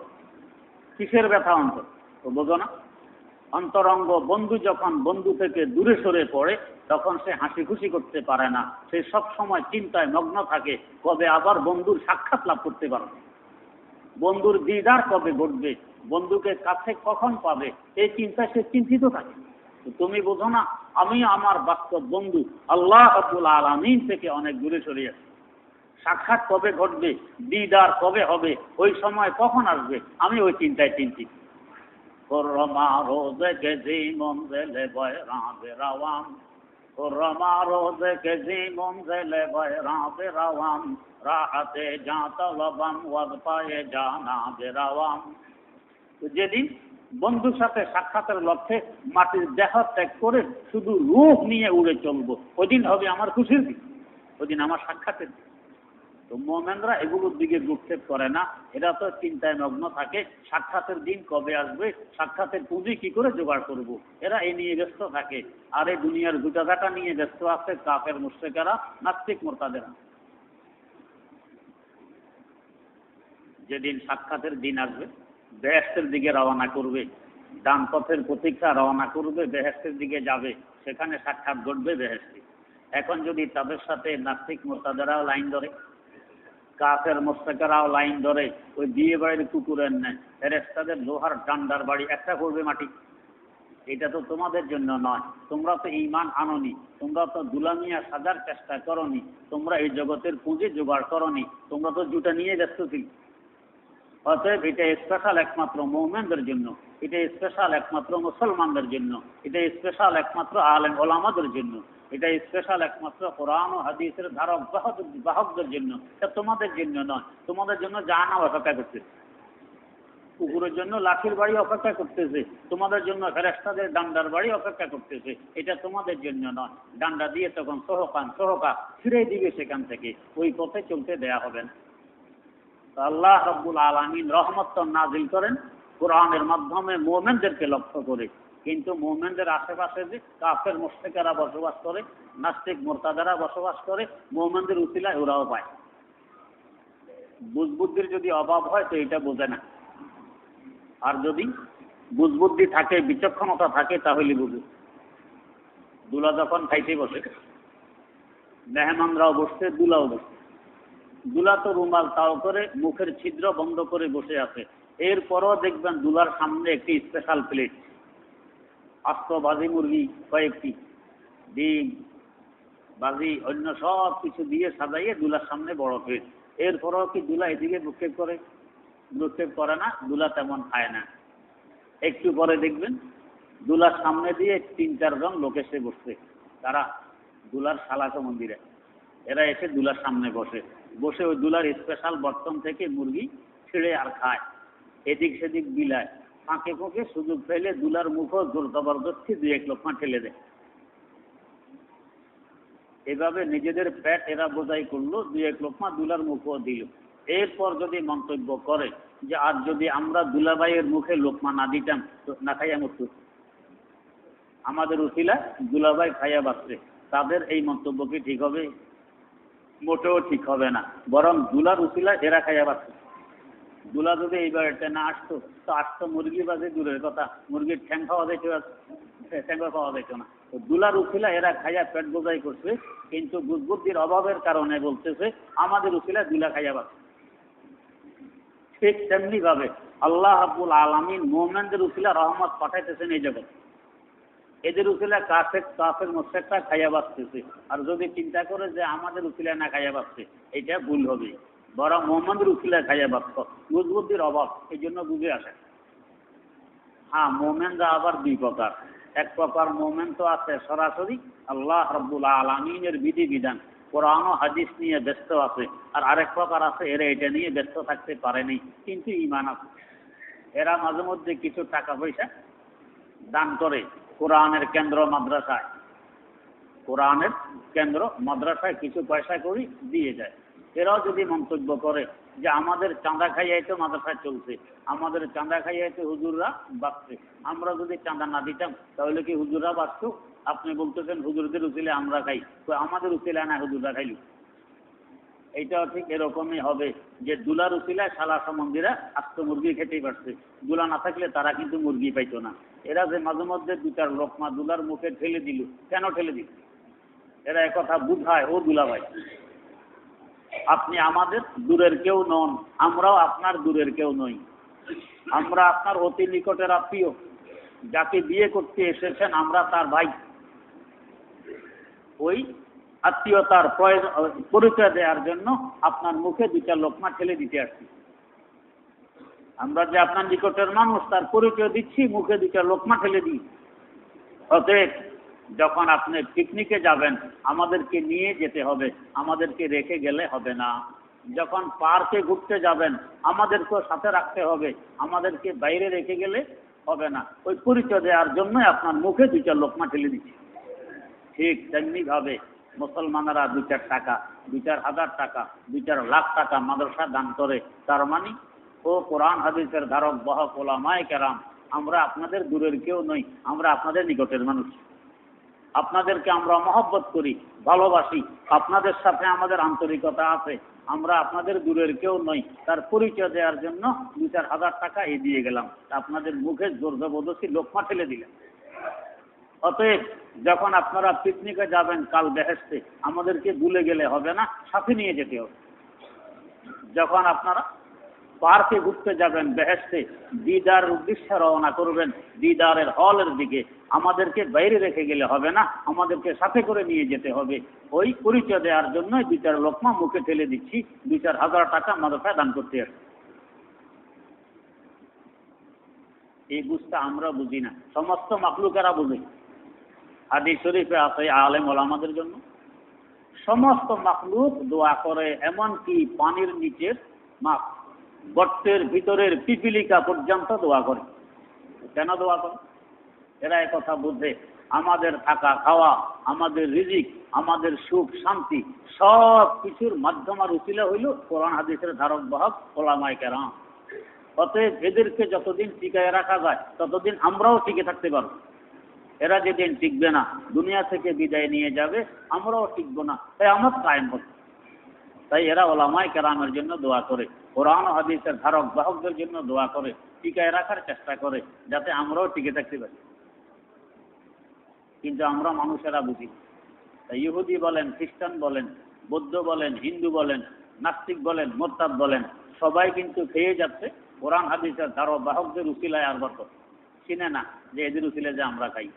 কিসের ব্যথা? অন্তর। তো বোঝো না, অন্তরঙ্গ বন্ধু যখন বন্ধু থেকে দূরে সরে পড়ে তখন সে হাসি খুশি করতে পারে না, সে সব সময় চিন্তায় মগ্ন থাকে, কবে আবার বন্ধুর সাক্ষাৎ লাভ করতে পারবে, বন্ধুর দিদার কবে ঘটবে, বন্ধুকে কাছে কখন পাবে, এই চিন্তায় সে চিন্তিত থাকে। তুমি বোঝো না, আমি আমার বাস্তব বন্ধু আল্লাহ রাব্বুল আলামিন থেকে অনেক দূরে সরে আছি। সাক্ষাৎ কবে ঘটবে, দিদার কবে হবে, ওই সময় কখন আসবে, আমি ওই চিন্তায় চিন্তিত। রমা রোজে কে জি মঞ্জেলে বয়রাঁ বেরাওয়াম, রমা রোজে কে জি মঞ্জেলে বয়রাঁ বেরাওয়াম, রাহাতে যা তলবম ওয়াজ পায়ে জানা বেরাওয়াম। যেদিন বন্ধুর সাথে সাক্ষাতের লক্ষ্যে মাটির দেহ ত্যাগ করে শুধু রূহ নিয়ে উড়ে চলবো, ওই দিন হবে আমার খুশির দিন, ওই দিন আমার সাক্ষাতের দিন। তো মুমিনরা এগুলোর দিকে ভ্রুক্ষেপ করে না, এরা তো চিন্তায় মগ্ন থাকে, সাক্ষাতের দিন কবে আসবে, সাক্ষাতের পুঁজি কি করে জোগাড় করব, এরা এই নিয়ে ব্যস্ত থাকে। আর এই দুনিয়ার গুটাঘাটা নিয়ে ব্যস্ত আছে কাফের মুশরিকেরা, নাস্তিক মুরতাদেরা। যেদিন সাক্ষাতের দিন আসবে, বেহেশতের দিকে রওনা করবে, ডান পথের প্রতীক্ষা রওনা করবে, বেহেশতের দিকে যাবে, সেখানে সাক্ষাৎ ঘটবে বেহেশতে। এখন যদি তাদের সাথে নাস্তিক মুরতাদেরাও লাইন ধরে, কাফের মুশরিকেরাও লাইন ধরে, ওই বিয়ে বাড়ির কুকুরের নেয়, ফেরেশতাদের লোহার ডান্ডার বাড়ি একটা করবে মাটি। এটা তো তোমাদের জন্য নয়, তোমরা তো ঈমান আনোনি, তোমরা তো দুলামিয়া সাজার চেষ্টা করনি, তোমরা এই জগতের পুঁজি জোগাড় করনি, তোমরা তো জুটা নিয়ে ব্যস্ত ছিল। অতএব এটা স্পেশাল একমাত্র মুমিনদের জন্য, এটা স্পেশাল একমাত্র মুসলমানদের জন্য, এটা স্পেশাল একমাত্র আলেম ওলামাদের জন্য, এটা স্পেশাল একমাত্র কোরআন ও হাদিসের ধারক বাহকদের জন্য, এটা তোমাদের জন্য নয়। তোমাদের জন্য জাহান্নাম অপেক্ষা করতেছে, কুকুরের জন্য লাঠির বাড়ি অপেক্ষা করতেছে, তোমাদের জন্য ফেরেশতাদের ডান্ডার বাড়ি অপেক্ষা করতেছে, এটা তোমাদের জন্য নয়। ডান্ডা দিয়ে তখন সোহকা ফিরে দিবে সেখান থেকে, ওই পথে চলতে দেয়া হবে না। আল্লাহ রাব্বুল আলামিন রহমত তো নাজিল করেন কোরআনের মাধ্যমে মুমিনদেরকে লক্ষ্য করে, কিন্তু মুমিনদের আশেপাশে যে কাফের মুশরিকেরা বসবাস করে, নাস্তিক মুরতাদেরা বসবাস করে, মুমিনদের উসিলায় ওরাও পায়। বুঝবুদ্ধির যদি অভাব হয় তো এটা বোঝে না, আর যদি বুঝবুদ্ধি থাকে, বিচক্ষণতা থাকে, তাহলে বুঝে। দুলা যখন খাইতে বসে, মেহমানরাও বসছে, দুলাও বসছে, দুলা তো রুমাল তাও করে মুখের ছিদ্র বন্ধ করে বসে আছে, এরপরও দেখবেন দুলার সামনে একটি স্পেশাল প্লেট, আস্ত বাজি মুরগি কয়েকটি, ডিম, বাজি, অন্য সব কিছু দিয়ে সাজাইয়ে দুলার সামনে বড় পেট। এরপরেও কি দুলা এদিকে ভ্রুক্ষেপ করে? ভ্রুক্ষেপ করে না, দুলা তেমন খায় না। একটু পরে দেখবেন দুলার সামনে দিয়ে 3-4 জন লোক এসে বসছে। তারা দুলার শালাকে মন্দিরে, এরা এসে দুলার সামনে বসে বসে ওই দুলার স্পেশাল বর্তন থেকে মুরগি ছিঁড়ে আর খায়, এদিক সেদিক বিলায়, ফাঁকে ফাঁকে সুযোগ পেলে দুলার মুখও জোর জবরদস্তি 2-1 লোকমা ঠেলে দেয়। এভাবে নিজেদের পেট এরা বোঝাই করলো, 2-1 লোকমা দুলার মুখও দিল। এরপর যদি মন্তব্য করে যে আর যদি আমরা দুলাভাইয়ের মুখে লোকমা না দিতাম তো না খাইয়া মরত, আমাদের উসিলা দুলাভাই খাইয়া বাঁচছে, তাদের এই মন্তব্য কি ঠিক হবে? মোটেও ঠিক হবে না। বরং দুলার উসিলা এরা খাইয়া বাঁচছে। দুলা যদি এই বাড়িতে না আসতো তো আসতো মুরগি বাজে দূরের কথা, মুরগির ঠ্যাং খাওয়া যেত, ঠ্যাং খাওয়া যেত না। তো দুলার উসিলা এরা খাইয়া পেট বোঝাই করছে, কিন্তু বুদ্ধির অভাবের কারণে বলতেছে আমাদের উসিলা দুলা খাইয়া বাঁচছে। ঠিক তেমনি ভাবে আল্লাহ রাব্বুল আলামিন মুমিনদের উসিলা রহমত পাঠাইতেছেন এই জগৎ, এদের উসিলা কাফের মুশরিকরা খাইয়া বাঁচতেছে। আর যদি চিন্তা করে যে আমাদের উসিলা না খাইয়া বাঁচছে, এটা ভুল হবে। বরং মুমিনদের উসিলা খাইয়া বাঁচত, বুদ্ধির অভাব এই জন্য বুঝে আসে। হ্যাঁ, মুমিনরা আবার 2 প্রকার। এক প্রকার মুমিন তো আছে সরাসরি আল্লাহ রাব্বুল আলামিনের বিধিবিধান কোরআন ও হাদিস নিয়ে ব্যস্ত আছে, আর আরেক প্রকার আছে এরা এটা নিয়ে ব্যস্ত থাকতে পারেনি কিন্তু ঈমান আছে। এরা মাঝে মধ্যে কিছু টাকা পয়সা দান করে কোরআনের কেন্দ্র মাদ্রাসায়, কোরআনের কেন্দ্র মাদ্রাসায় কিছু পয়সা করে দিয়ে যায়। এরাও যদি মন্তব্য করে যে আমাদের চাঁদা খাইয়াই তো মাদ্রাসায় চলছে, আমাদের চাঁদা খাইয়াই তো হুজুররা বাঁচছে, আমরা যদি চাঁদা না দিতাম তাহলে কি হুজুররা বাঁচত? আপনি বলতেছেন হুজুরদের উচিলে আমরা খাই, তো আমাদের উচিলে না হুজুররা খাইল। এইটাও ঠিক এরকমই হবে যে দুলার উচিলায় শালা সম্বন্ধীরা আস্ত মুরগি খেতেই পারছে, দুলা না থাকলে তারা কিন্তু মুরগি পাইতো না। এরা যে মাঝে মধ্যে 2-4 লোকমা দুলার মুখে ঠেলে দিল, কেন ঠেলে দিল? এরা একথা বুঝায় ও দুলা ভাই আপনি আমাদের দূরের কেউ নন, আমরাও আপনার দূরের কেউ নই, আমরা আপনার অতি নিকটের আত্মীয়, যাকে বিয়ে করতে এসেছেন আমরা তার ভাই। ওই আত্মীয়তার পরিচয় দেওয়ার জন্য আপনার মুখে 2-4 লোকমা ঠেলে দিতে আসছি। আমরা যে আপনার নিকটের মানুষ তার পরিচয় দিচ্ছি, মুখে 2-4 লোকমা ঠেলে দিই। অতএব যখন আপনি পিকনিকে যাবেন আমাদেরকে নিয়ে যেতে হবে, আমাদেরকে রেখে গেলে হবে না। যখন পার্কে ঘুরতে যাবেন আমাদেরকেও সাথে রাখতে হবে, আমাদেরকে বাইরে রেখে গেলে হবে না। ওই পরিচয় দেওয়ার জন্যই আপনার মুখে 2-4 লোকমা ঠেলে দিচ্ছি। ঠিক তেমনি ভাবে মুসলমানেরা 2-4 টাকা, 2-4 হাজার টাকা, 2-4 লাখ টাকা মাদ্রাসা দান করে, তার মানে ও কোরআন হাদিসের ধারক বাহক ওলামায়ে কেরাম, আমরা আপনাদের দূরের কেউ নই, আমরা আপনাদের নিকটের মানুষ। আপনাদেরকে আমরা মহব্বত করি, ভালোবাসি, আপনাদের সাথে আমাদের আন্তরিকতা আছে, আমরা আপনাদের দূরের কেউ নই, তার পরিচয় দেওয়ার জন্য 2-4 হাজার টাকা দিয়ে গেলাম, আপনাদের মুখে জোর জবরদস্তি লোকমা ঠেলে দিলেন। অতএব যখন আপনারা পিকনিকে যাবেন কাল বেহেশতে, আমাদেরকে ভুলে গেলে হবে না, সাথে নিয়ে যেতে হবে। যখন আপনারা পার্কে ঘুরতে যাবেন বেহেশতে, দিদারের উদ্দেশ্যে রওনা করবেন, দিদারের হলের দিকে, আমাদেরকে বাইরে রেখে গেলে হবে না, আমাদেরকে সাথে করে নিয়ে যেতে হবে। ওই পরিচয় দেওয়ার জন্য 2-4 লোকমা মুখে ঠেলে দিচ্ছি, 2-4 হাজার টাকা মাদ্রাসায় দান করতে আসছে। এই বুঝটা আমরা বুঝি না, সমস্ত মাখলুকেরা বুঝে। হাদিস শরীফে আছে আলেম ওলামাদের জন্য সমস্ত মাখলুক দোয়া করে, এমনকি পানির নিচের মাছ, গর্তের ভিতরের পিপিলিকা পর্যন্ত দোয়া করে। কেন দোয়া করে? এরা একথা বুঝে আমাদের থাকা খাওয়া, আমাদের রিজিক, আমাদের সুখ শান্তি সব কিছুর মাধ্যম আর উসিলা হইল কোরআন হাদিসের ধারক বাহক ওলামায়ে কেরাম। অতএব এদেরকে যতদিন টিকায় রাখা যায় ততদিন আমরাও টিকে থাকতে পারব। এরা যেদিন টিকবে না, দুনিয়া থেকে বিদায় নিয়ে যাবে, আমরাও টিকবো না, তাই আমরা কায়েম হব। তাই এরা ওলামায়ে কেরামের জন্য দোয়া করে, কোরআন ও হাদিসের ধারক বাহকদের জন্য দোয়া করে, টিকায় রাখার চেষ্টা করে যাতে আমরাও টিকে থাকতে পারি। কিন্তু আমরা মানুষেরা বুঝি, তাই ইহুদি বলেন, খ্রিস্টান বলেন, বৌদ্ধ বলেন, হিন্দু বলেন, নাস্তিক বলেন, মোরতাদ বলেন, সবাই কিন্তু খেয়ে যাচ্ছে কোরআন হাদিসের ধারক বাহকদের উসিলায় আর বরকত। চিনে না যে এদের উসিলে যে আমরা খাই।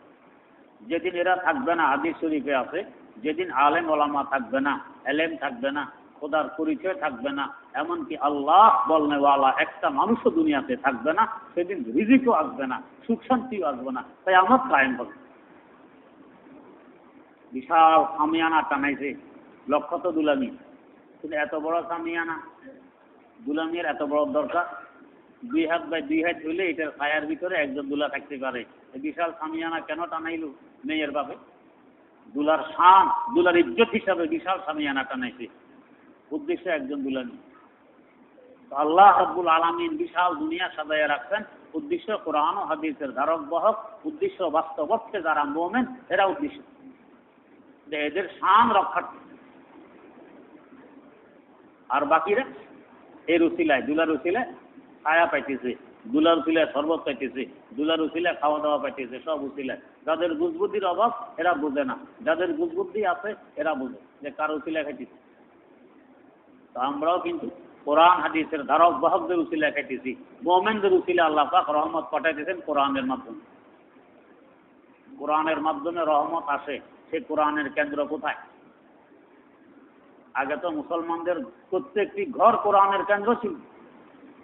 যেদিন এরা থাকবে না, হাদিস শরীফে আছে, যেদিন আলেম ওলামা থাকবে না, এলেম থাকবে না, খোদার পরিচয় থাকবে না, এমনকি আল্লাহ বলনেওয়ালা একটা মানুষও দুনিয়াতে থাকবে না, সেদিন রিজিকও আসবে না, সুখ শান্তিও আসবে না, তাই আমার কায়েম হবে। বিশাল সামিয়ানা টানাইছে, লক্ষ্য তো দুলামি, কিন্তু এত বড় সামিয়ানা, দুলামির এত বড় দরকার? 2 হাত বাই 2 হাত হইলে এটার ছায়ার ভিতরে একজন দুলা থাকতে পারে। বিশাল সামিয়ানা কেন টানাইল মেয়ের বাপে? দুলার শান, দুলার ইজ্জত হিসাবে বিশাল সামিয়ানা টানাইছে, উদ্দেশ্য একজন দুলামি। আল্লাহ রাব্বুল আলামিন বিশাল দুনিয়া সাজাইয়া রাখছেন, উদ্দেশ্য কোরআন ও হাদিসের ধারক বাহক, উদ্দেশ্য বাস্তবত্বে যারা মুমিন এরা উদ্দেশ্য, এদের শান রক্ষার্থে। আর বাকিরা এর উসিলায়, দুলার উসিলায় ছায়া পাইতেছে, দুলার উসিলায় শরবত পাইতেছে, দুলার উসিলায় খাওয়া দাওয়া পাইতেছে, সব উসিলায়। যাদের বুঝবুদ্ধির অভাব এরা বুঝে না, যাদের বুঝবুদ্ধি আছে এরা বুঝে যে কার উসিলায় খাইতেছে। তো আমরাও কিন্তু কোরআন হাদিসের ধারক বাহকদের উসিলায় খাইতেছি, মুমিনদের উসিলায় আল্লাহ পাক রহমত পাঠাইতেছেন কোরআনের মাধ্যমে। কোরআনের মাধ্যমে রহমত আসে, সে কোরআনের কেন্দ্র কোথায়? আগে তো মুসলমানদের প্রত্যেকটি ঘর কোরআনের কেন্দ্র ছিল,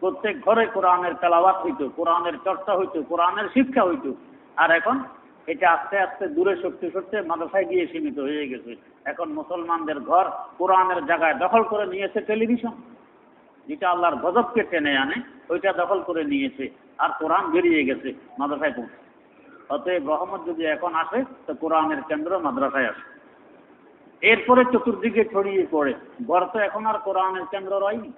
প্রত্যেক ঘরে কোরআনের তেলাওয়াত হইতো, কোরআনের চর্চা হইতো, কোরআনের শিক্ষা হইতো। আর এখন এটা আস্তে আস্তে দূরে সরতে সরতে মাদ্রাসায় গিয়ে সীমিত হয়ে গেছে। এখন মুসলমানদের ঘর কোরআনের জায়গায় দখল করে নিয়েছে টেলিভিশন, যেটা আল্লাহর গজবকে টেনে আনে, ওইটা দখল করে নিয়েছে, আর কোরআন বেরিয়ে গেছে মাদ্রাসায় পৌঁছে। অতএব রহমত যদি এখন আসে তো কোরআনের কেন্দ্র মাদ্রাসায় আসে, এরপরে চতুর্দিকে ছড়িয়ে পড়ে। ঘর তো এখন আর কোরআনের কেন্দ্র রয়নি।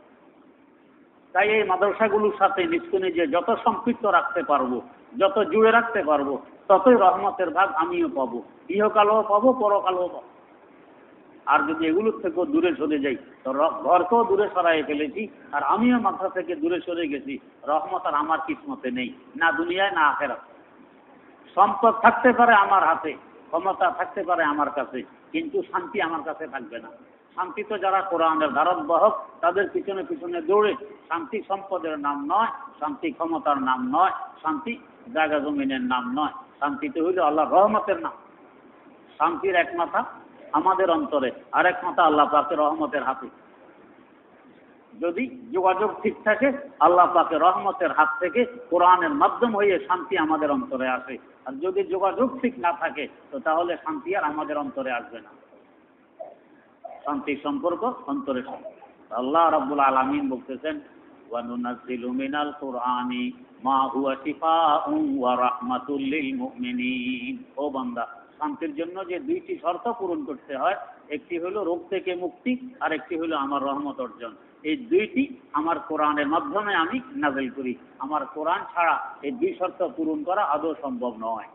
তাই এই মাদ্রাসাগুলোর সাথে নিষ্কুনি যে যত সম্পৃক্ত রাখতে পারবো, যত জুড়ে রাখতে পারবো, ততই রহমতের ভাগ আমিও পাবো, ইহকালও পাবো, পরকালও পাবো। আর যদি এগুলোর থেকেও দূরে সরে যাই, তো ঘরকেও দূরে সরাই ফেলেছি, আর আমিও মাদ্রাসা থেকে দূরে সরে গেছি, রহমত আর আমার কিসমতে নেই, না দুনিয়ায় না আখিরাতে। সম্পদ থাকতে পারে আমার হাতে, ক্ষমতা থাকতে পারে আমার কাছে, কিন্তু শান্তি আমার কাছে থাকবে না। শান্তি তো যারা কোরআনের ধারক বাহক তাদের পিছনে পিছনে দৌড়ে, শান্তি সম্পদের নাম নয়, শান্তি ক্ষমতার নাম নয়, শান্তি জায়গা জমিনের নাম নয়, শান্তিতে হইল আল্লাহর রহমতের নাম। শান্তির এক মাথা আমাদের অন্তরে, আরেক মাথা আল্লাহ পাকের রহমতের হাতে। যদি যোগাযোগ ঠিক থাকে, আল্লাহ পাকের রহমতের হাত থেকে কোরআনের মাধ্যম হয়ে শান্তি আমাদের অন্তরে আসে। আর যদি যোগাযোগ ঠিক না থাকে, তো তাহলে শান্তি আর আমাদের অন্তরে আসবে না। শান্তির সম্পর্ক অন্তরে। আল্লাহ রাব্বুল আলামিন বলতেছেন, ওয়া নুনাজ্জিলু মিনাল কুরআনি মা হুয়া শিফাউন ওয়া রাহমাতুল লিল মুমিনিন। ও বান্দা, শান্তির জন্য যে 2টি শর্ত পূরণ করতে হয়, একটি হলো রোগ থেকে মুক্তি, আর একটি হলো আমার রহমত অর্জন। এই 2টি আমার কোরআনের মাধ্যমে আমি নাযিল করি। আমার কোরআন ছাড়া এই 2 শর্ত পূরণ করা আদৌ সম্ভব নয়।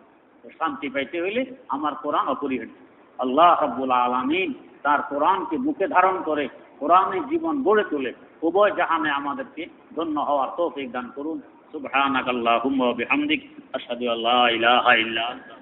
শান্তি পাইতে হইলে আমার কোরআন অপরিহার্য। আল্লাহ রাব্বুল আলামিন তার কোরআনকে বুকে ধারণ করে কোরআনের জীবন গড়ে তোলে, উভয় জাহানে আমাদেরকে ধন্য হওয়ার তৌফিক দান করুন। সুবহানাকাল্লাহুম্মা ওয়া বিহামদিক, আশহাদু আল্লা ইলাহা ইল্লা আনতা।